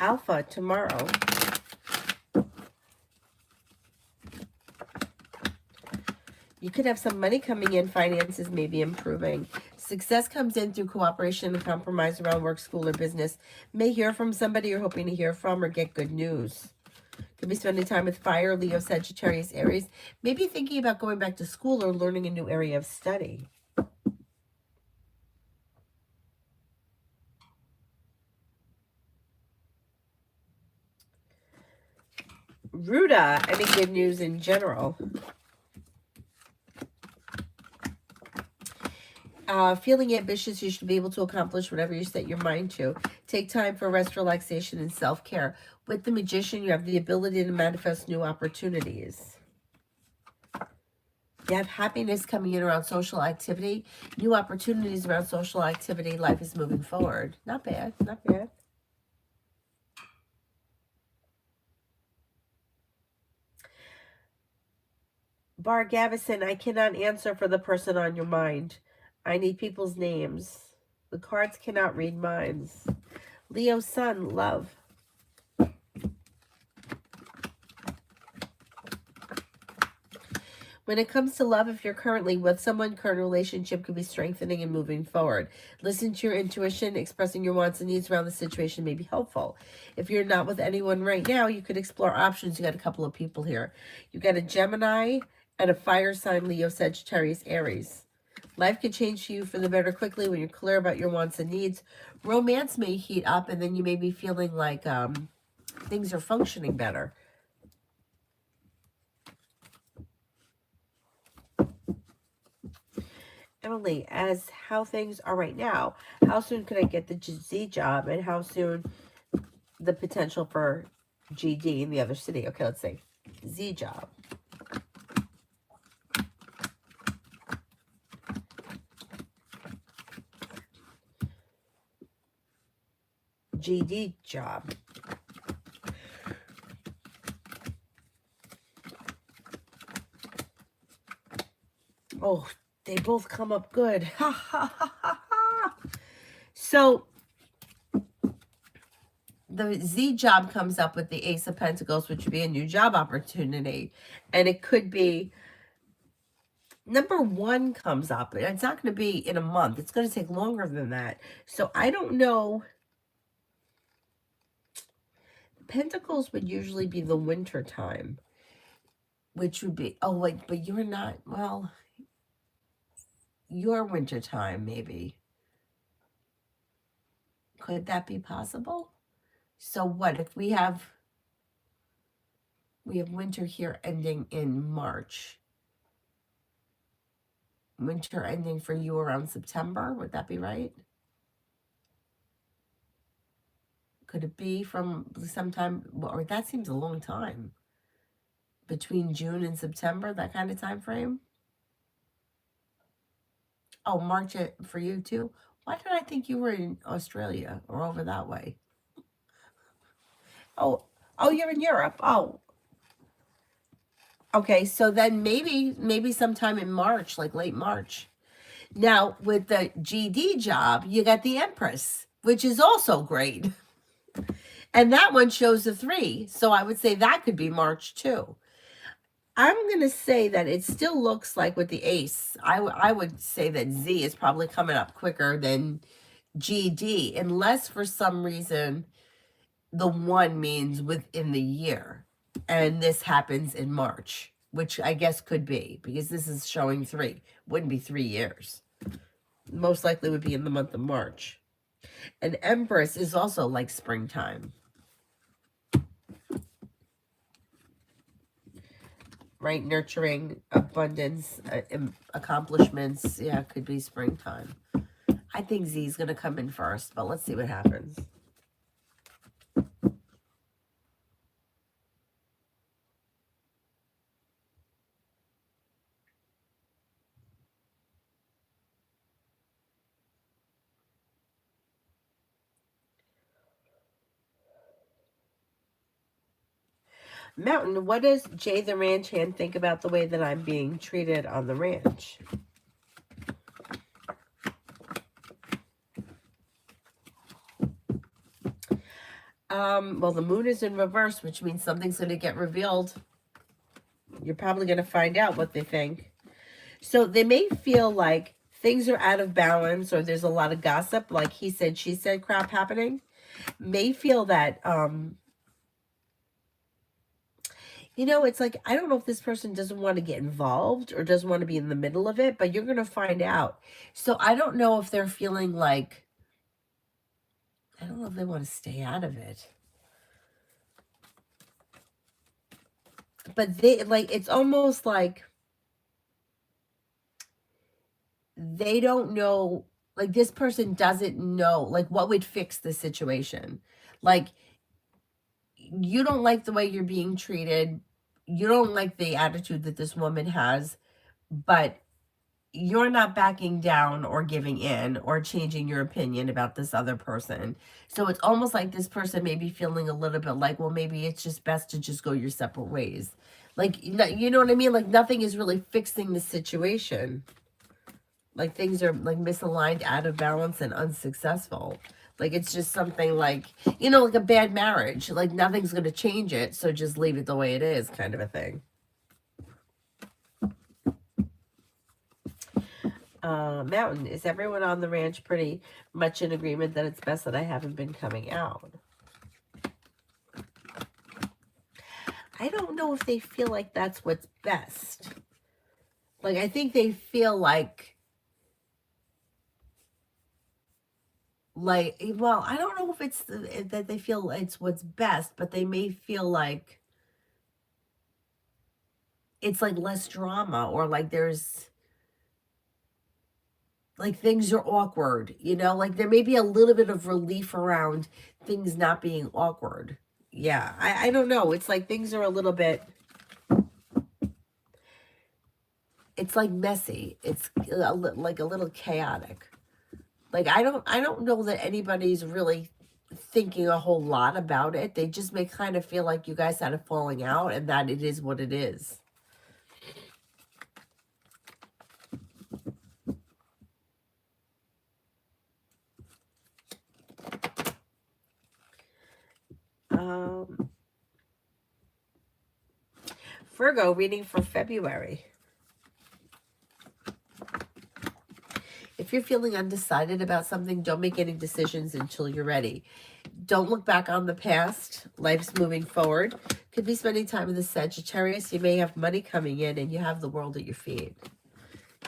Alpha, tomorrow. You could have some money coming in. Finances may be improving. Success comes in through cooperation and compromise around work, school, or business. May hear from somebody you're hoping to hear from or get good news. Could be spending time with fire, Leo, Sagittarius, Aries. Maybe thinking about going back to school or learning a new area of study. Ruda, any good news in general? Feeling ambitious, you should be able to accomplish whatever you set your mind to. Take time for rest, relaxation, and self-care. With the Magician, you have the ability to manifest new opportunities. You have happiness coming in around social activity, new opportunities around social activity. Life is moving forward. Not bad, not bad. Bar Gavison, I cannot answer for the person on your mind. I need people's names. The cards cannot read minds. Leo Sun, love. When it comes to love, if you're currently with someone, current relationship could be strengthening and moving forward. Listen to your intuition. Expressing your wants and needs around the situation may be helpful. If you're not with anyone right now, you could explore options. You got a couple of people here. You got a Gemini and a fire sign, Leo, Sagittarius, Aries. Life could change for you for the better quickly when you're clear about your wants and needs. Romance may heat up, and then you may be feeling like things are functioning better. Emily, as how things are right now, how soon could I get the Z job, and how soon the potential for GD in the other city? Okay, let's see. Z job. GD job. Oh, they both come up good. Ha ha ha ha ha. So the Z job comes up with the Ace of Pentacles, which would be a new job opportunity. And it could be number one comes up. And it's not going to be in a month. It's going to take longer than that. So I don't know. Pentacles would usually be the winter time, which would be, oh, wait, but you're not, well, your winter time, maybe. Could that be possible? So what if we have winter here ending in March? Winter ending for you around September, would that be right? Could it be from sometime, or that seems a long time, between June and September, that kind of time frame? Oh, March for you too? Why did I think you were in Australia or over that way? Oh, you're in Europe. Oh, okay. So then maybe sometime in March, like late March. Now with the GD job, you got the Empress, which is also great. And that one shows a 3. So I would say that could be March too. I'm going to say that it still looks like with the Ace, I would say that Z is probably coming up quicker than GD, unless for some reason the 1 means within the year. And this happens in March, which I guess could be, because this is showing 3. Wouldn't be 3 years. Most likely would be in the month of March. And Empress is also like springtime. Right? Nurturing, abundance, accomplishments. Yeah, it could be springtime. I think Z is going to come in first, but let's see what happens. Mountain, what does Jay the ranch hand think about the way that I'm being treated on the ranch? Well, the moon is in reverse, which means something's going to get revealed. You're probably going to find out what they think. So they may feel like things are out of balance, or there's a lot of gossip, like he said, she said crap happening. May feel that, it's like, I don't know if this person doesn't want to get involved or doesn't want to be in the middle of it, but you're going to find out. So I don't know if they're feeling like, I don't know if they want to stay out of it. But they, like, it's almost like they don't know, like, this person doesn't know, like, what would fix the situation. Like, you don't like the way you're being treated. You don't like the attitude that this woman has, but you're not backing down or giving in or changing your opinion about this other person. So it's almost like this person may be feeling a little bit like, well, maybe it's just best to just go your separate ways. Like, you know what I mean? Like, nothing is really fixing the situation. Like, things are like misaligned, out of balance, and unsuccessful. Like, it's just something like, like a bad marriage. Like, nothing's going to change it, so just leave it the way it is, kind of a thing. Mountain, is everyone on the ranch pretty much in agreement that it's best that I haven't been coming out? I don't know if they feel like that's what's best. Like, I think they feel like, well, I don't know if it's that they feel it's what's best, but they may feel like it's like less drama, or like there's, like, things are awkward, like there may be a little bit of relief around things not being awkward. Yeah, I don't know. It's like things are a little bit, it's like messy. It's like a little chaotic. Like, I don't know that anybody's really thinking a whole lot about it. They just may kind of feel like you guys had a falling out and that it is what it is. Virgo, reading for February. If you're feeling undecided about something, don't make any decisions until you're ready. Don't look back on the past. Life's moving forward. Could be spending time with the Sagittarius. You may have money coming in and you have the world at your feet.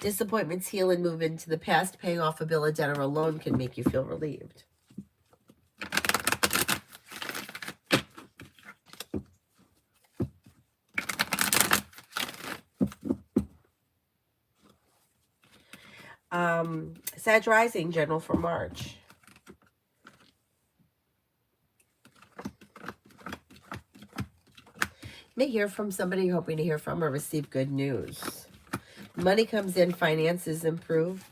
Disappointments heal and move into the past. Paying off a bill, a debt, or a loan can make you feel relieved. Sag rising, general for March. May hear from somebody you're hoping to hear from or receive good news. Money comes in, finances improve.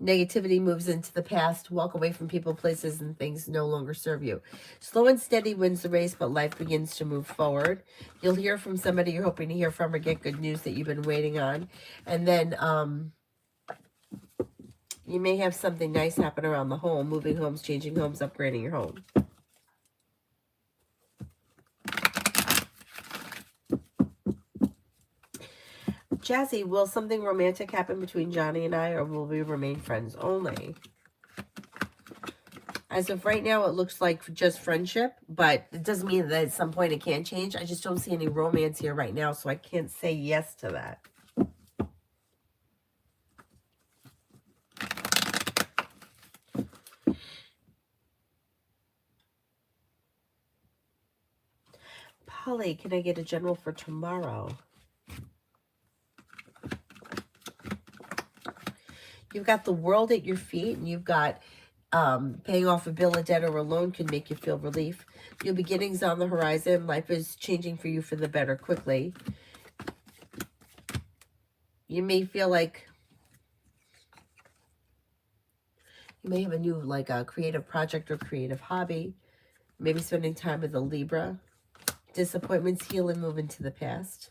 Negativity moves into the past. Walk away from people, places, and things no longer serve you. Slow and steady wins the race, but life begins to move forward. You'll hear from somebody you're hoping to hear from or get good news that you've been waiting on. And then you may have something nice happen around the home, moving homes, changing homes, upgrading your home. Jazzy, will something romantic happen between Johnny and I, or will we remain friends only? As of right now, it looks like just friendship, but it doesn't mean that at some point it can't change. I just don't see any romance here right now, so I can't say yes to that. Polly, can I get a general for tomorrow? You've got the world at your feet, and you've got paying off a bill, a debt, or a loan can make you feel relief. New beginnings on the horizon. Life is changing for you for the better quickly. You may feel like you may have a new, like a creative project or creative hobby. Maybe spending time with a Libra. Disappointments heal and move into the past.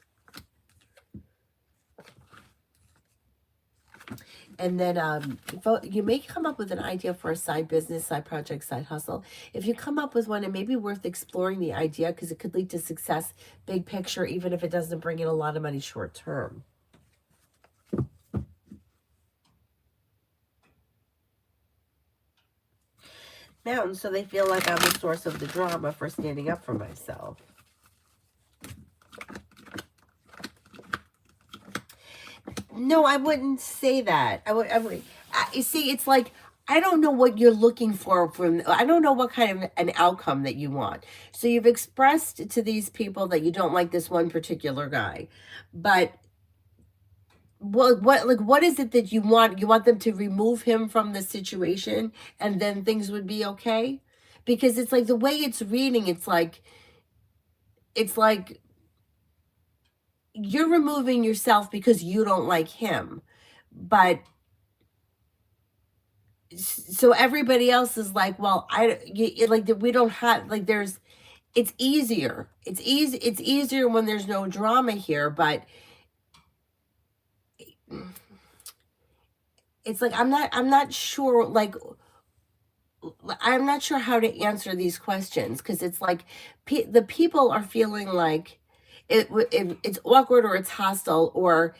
And then you may come up with an idea for a side business, side project, side hustle. If you come up with one, it may be worth exploring the idea because it could lead to success, big picture, even if it doesn't bring in a lot of money short term. Mountain, so they feel like I'm the source of the drama for standing up for myself. No, I wouldn't say that. You see, it's like, I don't know what you're looking for from, I don't know what kind of an outcome that you want. So you've expressed to these people that you don't like this one particular guy, but what is it that you want? You want them to remove him from the situation and then things would be okay? Because it's like the way it's reading, it's like you're removing yourself because you don't like him. But so everybody else is like, well, like that we don't have, like, there's, it's easier. It's easier when there's no drama here, but it's like I'm not sure, like, I'm not sure how to answer these questions, because it's like the people are feeling like it's awkward, or it's hostile, or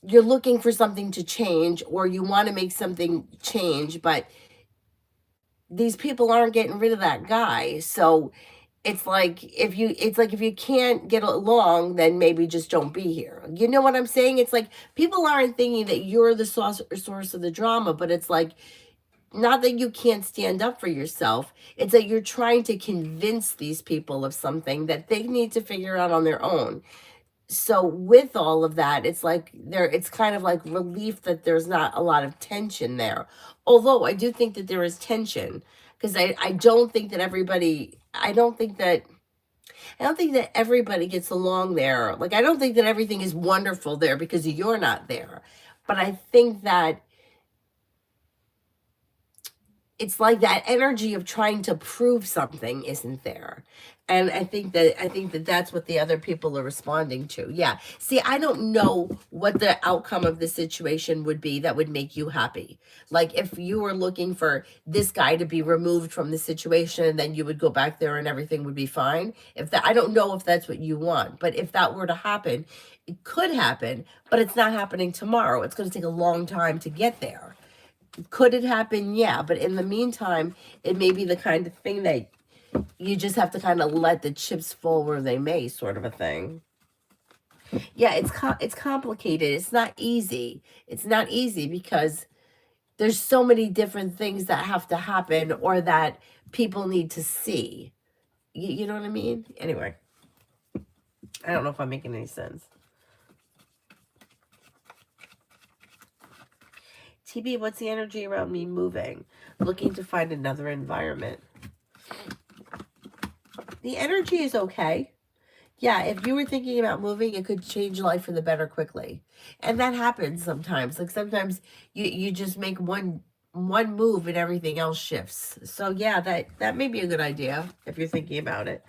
you're looking for something to change, or you want to make something change, but these people aren't getting rid of that guy. So it's like if you can't get along, then maybe just don't be here. You know what I'm saying? It's like people aren't thinking that you're the source of the drama, but it's like, not that you can't stand up for yourself. It's that you're trying to convince these people of something that they need to figure out on their own. So with all of that, it's kind of like relief that there's not a lot of tension there. Although I do think that there is tension, because I don't think that everybody gets along there. Like, I don't think that everything is wonderful there because you're not there. But I think that it's like that energy of trying to prove something isn't there. And I think that that's what the other people are responding to. Yeah. See, I don't know what the outcome of the situation would be that would make you happy. Like, if you were looking for this guy to be removed from the situation, and then you would go back there and everything would be fine. If that, I don't know if that's what you want, but if that were to happen, it could happen, but it's not happening tomorrow. It's going to take a long time to get there. Could it happen? Yeah. But in the meantime, it may be the kind of thing that you just have to kind of let the chips fall where they may, sort of a thing. Yeah, it's complicated. It's not easy. It's not easy because there's so many different things that have to happen, or that people need to see. You know what I mean? Anyway, I don't know if I'm making any sense. TB, what's the energy around me moving? Looking to find another environment. The energy is okay. Yeah, if you were thinking about moving, it could change life for the better quickly. And that happens sometimes. Like, sometimes you just make one move and everything else shifts. So yeah, that may be a good idea if you're thinking about it.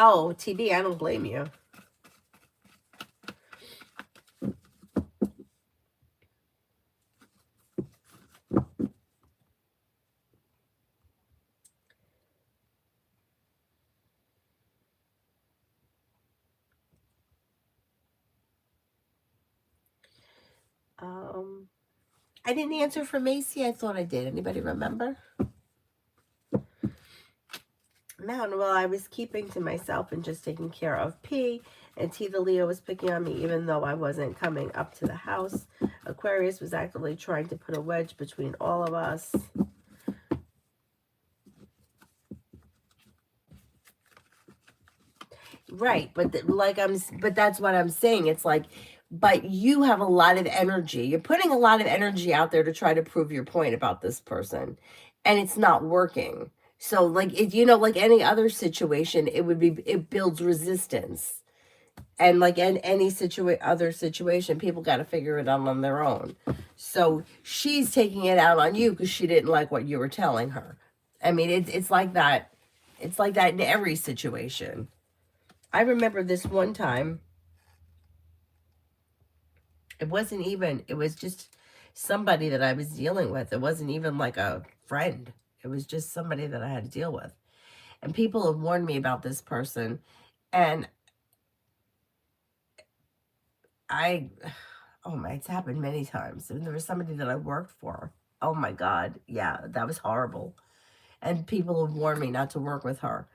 Oh, TB, I don't blame you. I didn't answer for Macy. I thought I did. Anybody remember? No, well, I was keeping to myself and just taking care of P, and T the Leo was picking on me even though I wasn't coming up to the house. Aquarius was actively trying to put a wedge between all of us. Right, but but that's what I'm saying. It's like, but you have a lot of energy. You're putting a lot of energy out there to try to prove your point about this person, and it's not working. So, like, if like any other situation, it builds resistance. And like in any other situation, people got to figure it out on their own. So she's taking it out on you because she didn't like what you were telling her. I mean, it's like that. It's like that in every situation. I remember this one time, It wasn't even, it was just somebody that I was dealing with. It wasn't even like a friend. It was just somebody that I had to deal with. And people have warned me about this person. And I, oh my, it's happened many times. And there was somebody that I worked for. Oh my God. Yeah, that was horrible. And people have warned me not to work with her.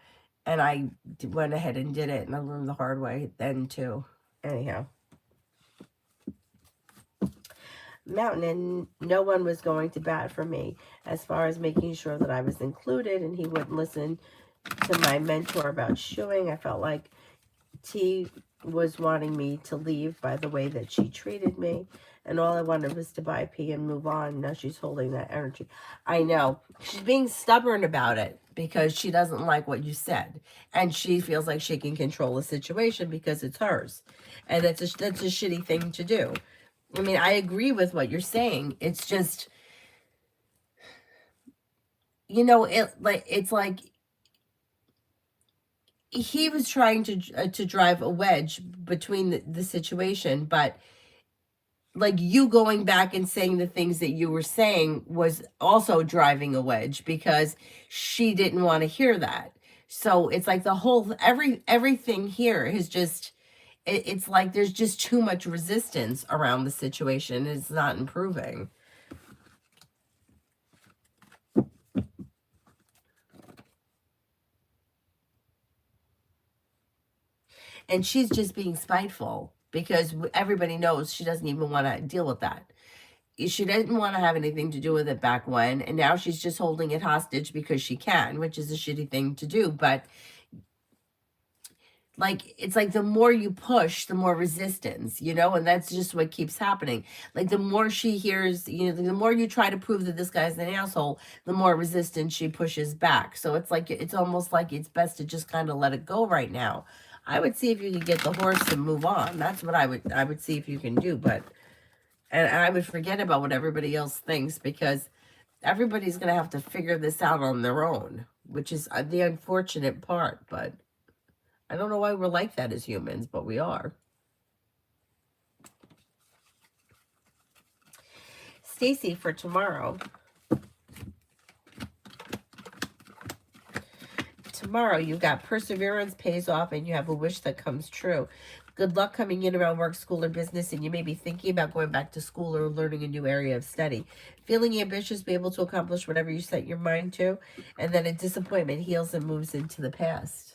And I went ahead and did it. And I learned the hard way then too. Anyhow. Mountain, and no one was going to bat for me as far as making sure that I was included, and he wouldn't listen to my mentor about shoeing. I felt like T was wanting me to leave by the way that she treated me, and all I wanted was to buy P and move on. Now she's holding that energy. I know. She's being stubborn about it because she doesn't like what you said, and she feels like she can control the situation because it's hers, and that's a shitty thing to do. I mean, I agree with what you're saying. It's just, it's like he was trying to drive a wedge between the situation, but like you going back and saying the things that you were saying was also driving a wedge because she didn't want to hear that. So it's like the whole everything here is just it's like there's just too much resistance around the situation. It's not improving. And she's just being spiteful because everybody knows she doesn't even want to deal with that. She didn't want to have anything to do with it back when, and now she's just holding it hostage because she can, which is a shitty thing to do. But like, it's like the more you push, the more resistance, and that's just what keeps happening. Like the more she hears, the more you try to prove that this guy's an asshole, the more resistance she pushes back. So it's like, it's almost like it's best to just kind of let it go right now. I would see if you could get the horse to move on. That's what I would see if you can do. And I would forget about what everybody else thinks because everybody's going to have to figure this out on their own, which is the unfortunate part. But I don't know why we're like that as humans, but we are. Stacy, for tomorrow. Tomorrow, you got perseverance pays off and you have a wish that comes true. Good luck coming in around work, school, or business, and you may be thinking about going back to school or learning a new area of study. Feeling ambitious, be able to accomplish whatever you set your mind to, and then a disappointment heals and moves into the past.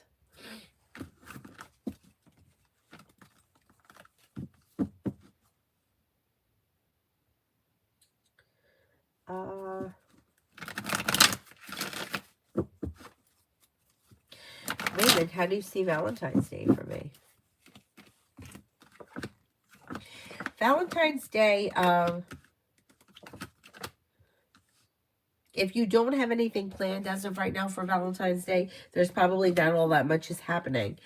Raymond, how do you see Valentine's Day for me? Valentine's Day, if you don't have anything planned as of right now for Valentine's Day, there's probably not all that much is happening.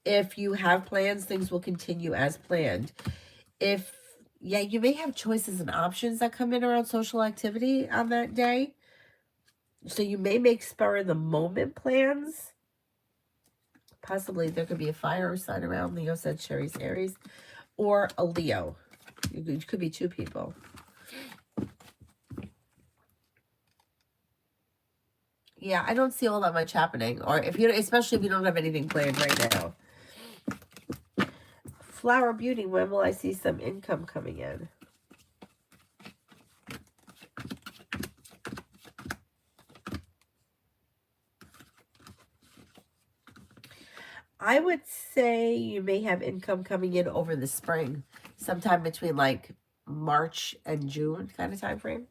If you have plans, things will continue as planned. You may have choices and options that come in around social activity on that day. So you may make spur of the moment plans. Possibly there could be a fire sign around. Leo said Sherry's Aries. Or a Leo. It could be two people. Yeah, I don't see all that much happening. Or especially if you don't have anything planned right now. Flower Beauty, when will I see some income coming in? I would say you may have income coming in over the spring, sometime between like March and June kind of time frame.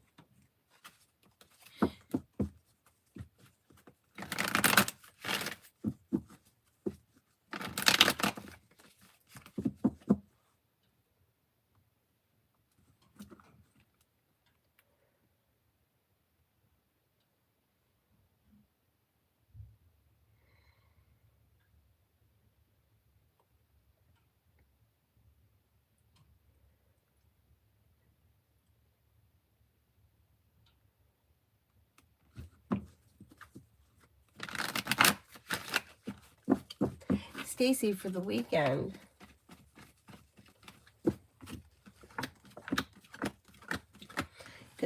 Stacy, for the weekend,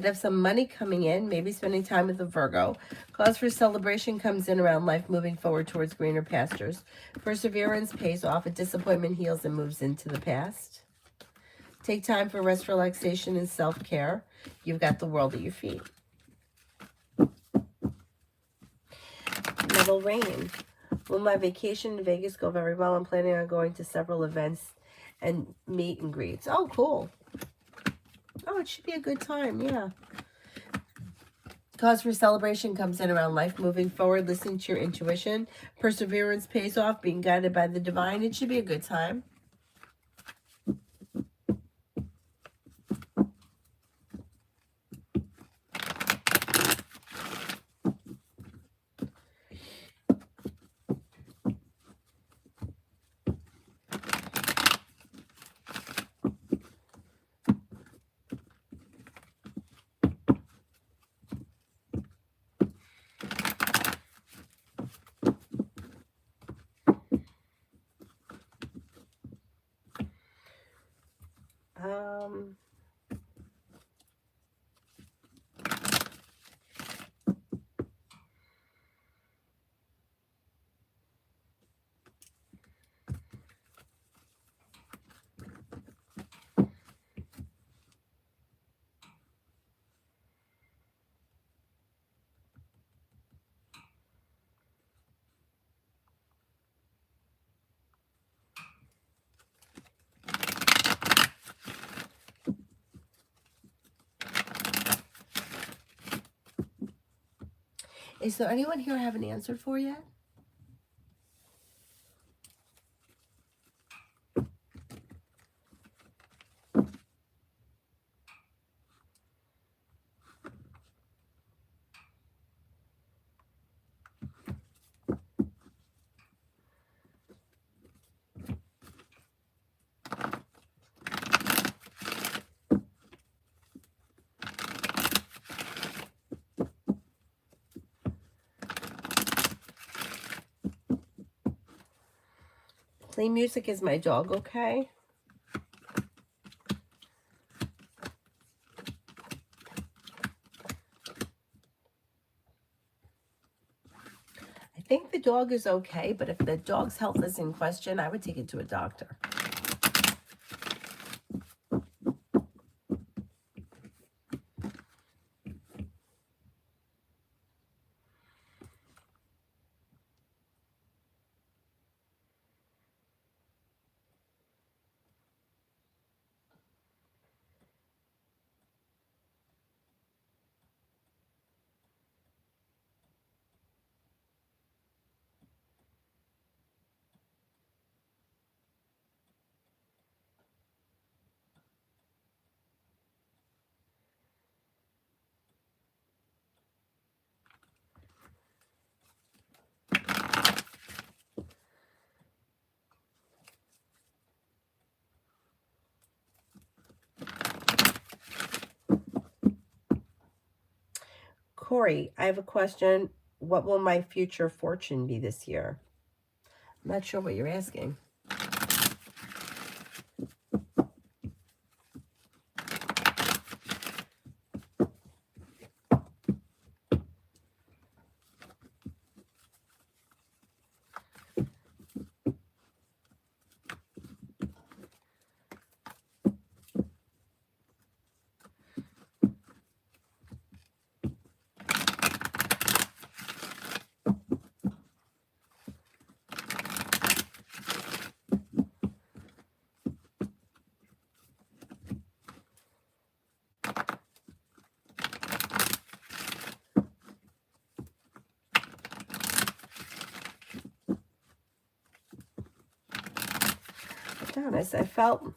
have some money coming in, maybe spending time with a Virgo. Cause for celebration comes in around life moving forward towards greener pastures. Perseverance pays off. A disappointment heals and moves into the past. Take time for rest, relaxation, and self-care. You've got the world at your feet. Neville Rain. Will my vacation in Vegas go very well? I'm planning on going to several events and meet and greets. Oh, cool. Oh, it should be a good time, yeah. Cause for celebration comes in around life moving forward, listening to your intuition. Perseverance pays off, being guided by the divine. It should be a good time. Um, is there anyone here I haven't answered for yet? Play music is my dog, okay? I think the dog is okay, but if the dog's health is in question, I would take it to a doctor. Corey, I have a question. What will my future fortune be this year? I'm not sure what you're asking. Honest, I felt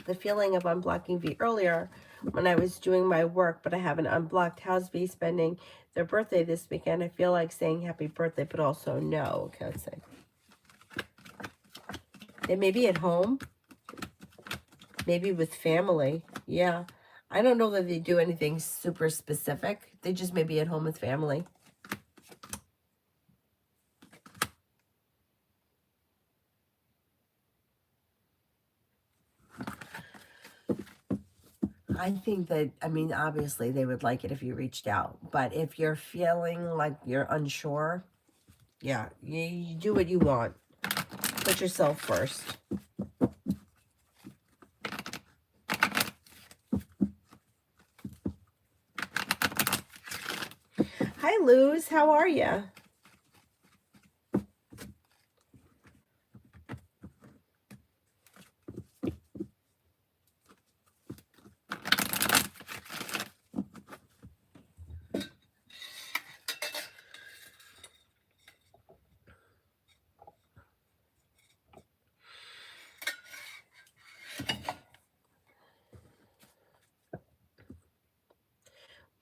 the feeling of unblocking V earlier when I was doing my work, but I haven't unblocked. How's V spending their birthday this weekend? I feel like saying happy birthday, but also no. Okay, let's see. They may be at home, maybe with family. Yeah. I don't know that they do anything super specific. They just may be at home with family. I think that, I mean, obviously they would like it if you reached out, but if you're feeling like you're unsure, yeah, you do what you want. Put yourself first. Hi, Luz. How are you?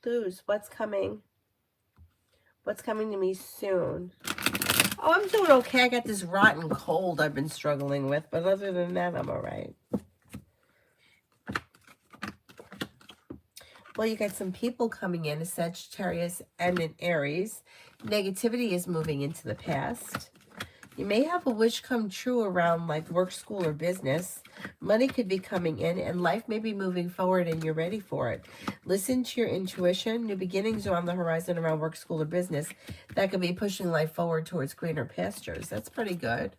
Luz, what's coming? What's coming to me soon? Oh, I'm doing okay. I got this rotten cold I've been struggling with, but other than that, I'm all right. Well, you got some people coming in, a Sagittarius and an Aries. Negativity is moving into the past. You may have a wish come true around like work, school, or business. Money could be coming in and life may be moving forward and you're ready for it. Listen to your intuition. New beginnings are on the horizon around work, school, or business. That could be pushing life forward towards greener pastures. That's pretty good.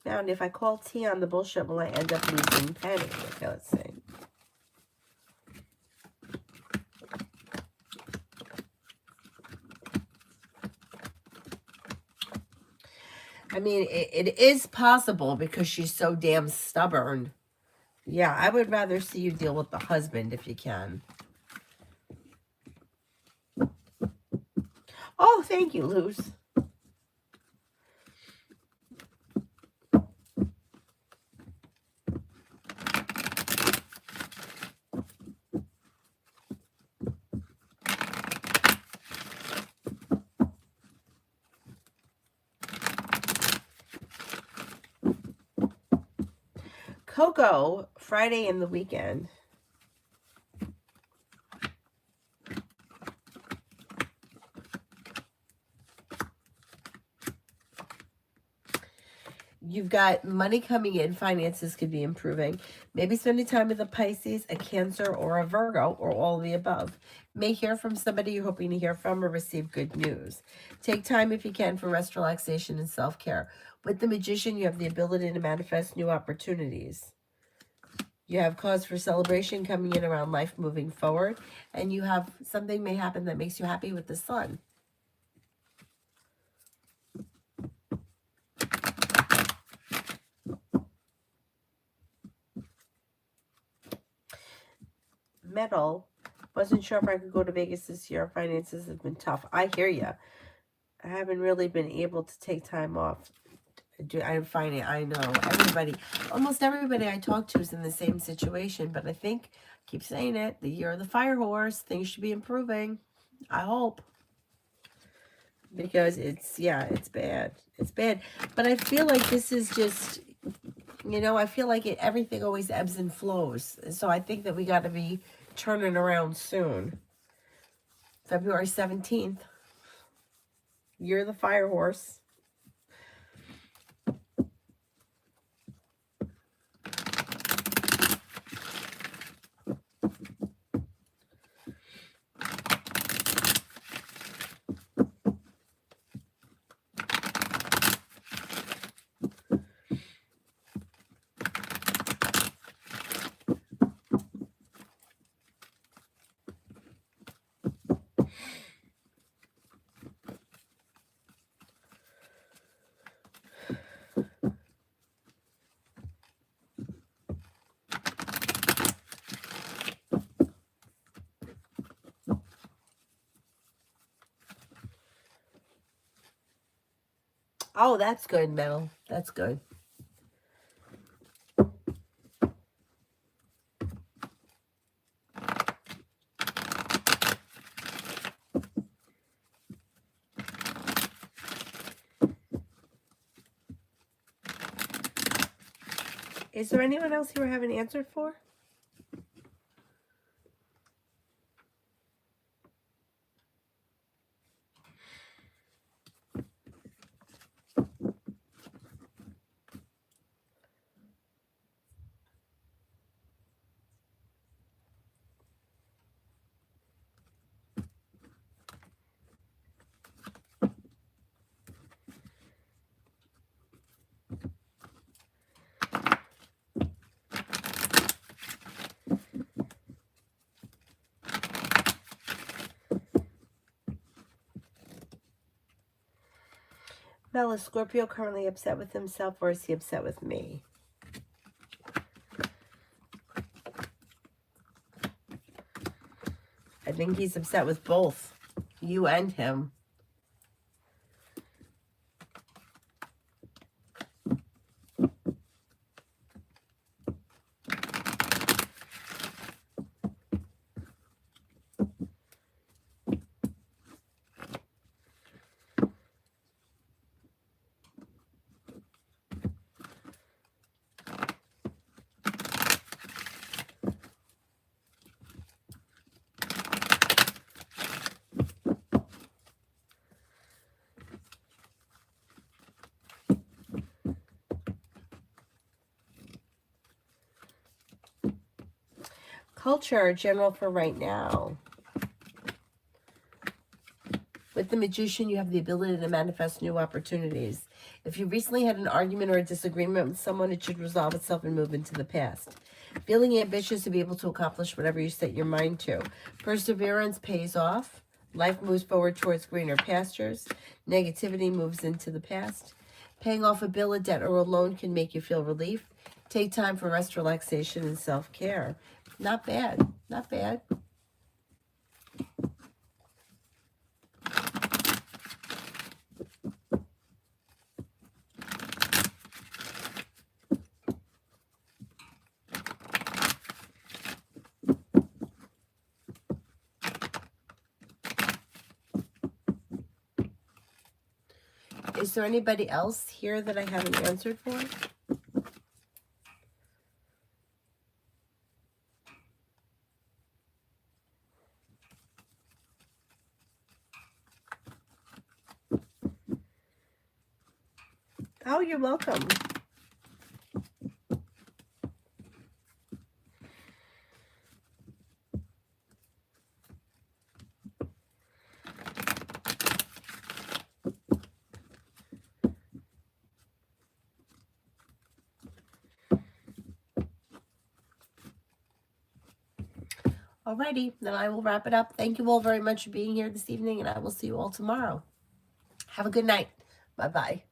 Now, and if I call T on the bullshit, will I end up losing panic? Okay, let's see. I mean, it is possible because she's so damn stubborn. Yeah, I would rather see you deal with the husband if you can. Oh, thank you, Luz. Coco, Friday and the weekend. You've got money coming in. Finances could be improving. Maybe spending time with a Pisces, a Cancer, or a Virgo, or all of the above. May hear from somebody you're hoping to hear from or receive good news. Take time if you can for rest, relaxation, and self-care. With the Magician, you have the ability to manifest new opportunities. You have cause for celebration coming in around life moving forward. And you have something may happen that makes you happy with the sun. Metal. Wasn't sure if I could go to Vegas this year. Finances have been tough. I hear you. I haven't really been able to take time off. I find it. I know everybody, almost everybody I talk to is in the same situation. But I think, I keep saying it, the year of the fire horse, things should be improving. I hope. Because it's, yeah, it's bad. It's bad. But I feel like this is just, you know, I feel like everything always ebbs and flows. So I think that we got to be turning around soon. February 17th. You're the fire horse. Oh, that's good, Mel. That's good. Is there anyone else you haven't answered for? Mel, is Scorpio currently upset with himself, or is he upset with me? I think he's upset with both you and him. Culture, general for right now. With the Magician, you have the ability to manifest new opportunities. If you recently had an argument or a disagreement with someone, it should resolve itself and move into the past. Feeling ambitious to be able to accomplish whatever you set your mind to. Perseverance pays off. Life moves forward towards greener pastures. Negativity moves into the past. Paying off a bill, a debt, or a loan can make you feel relief. Take time for rest, relaxation, and self-care. Not bad. Not bad. Is there anybody else here that I haven't answered for? Oh, you're welcome. Alrighty, then I will wrap it up. Thank you all very much for being here this evening, and I will see you all tomorrow. Have a good night. Bye-bye.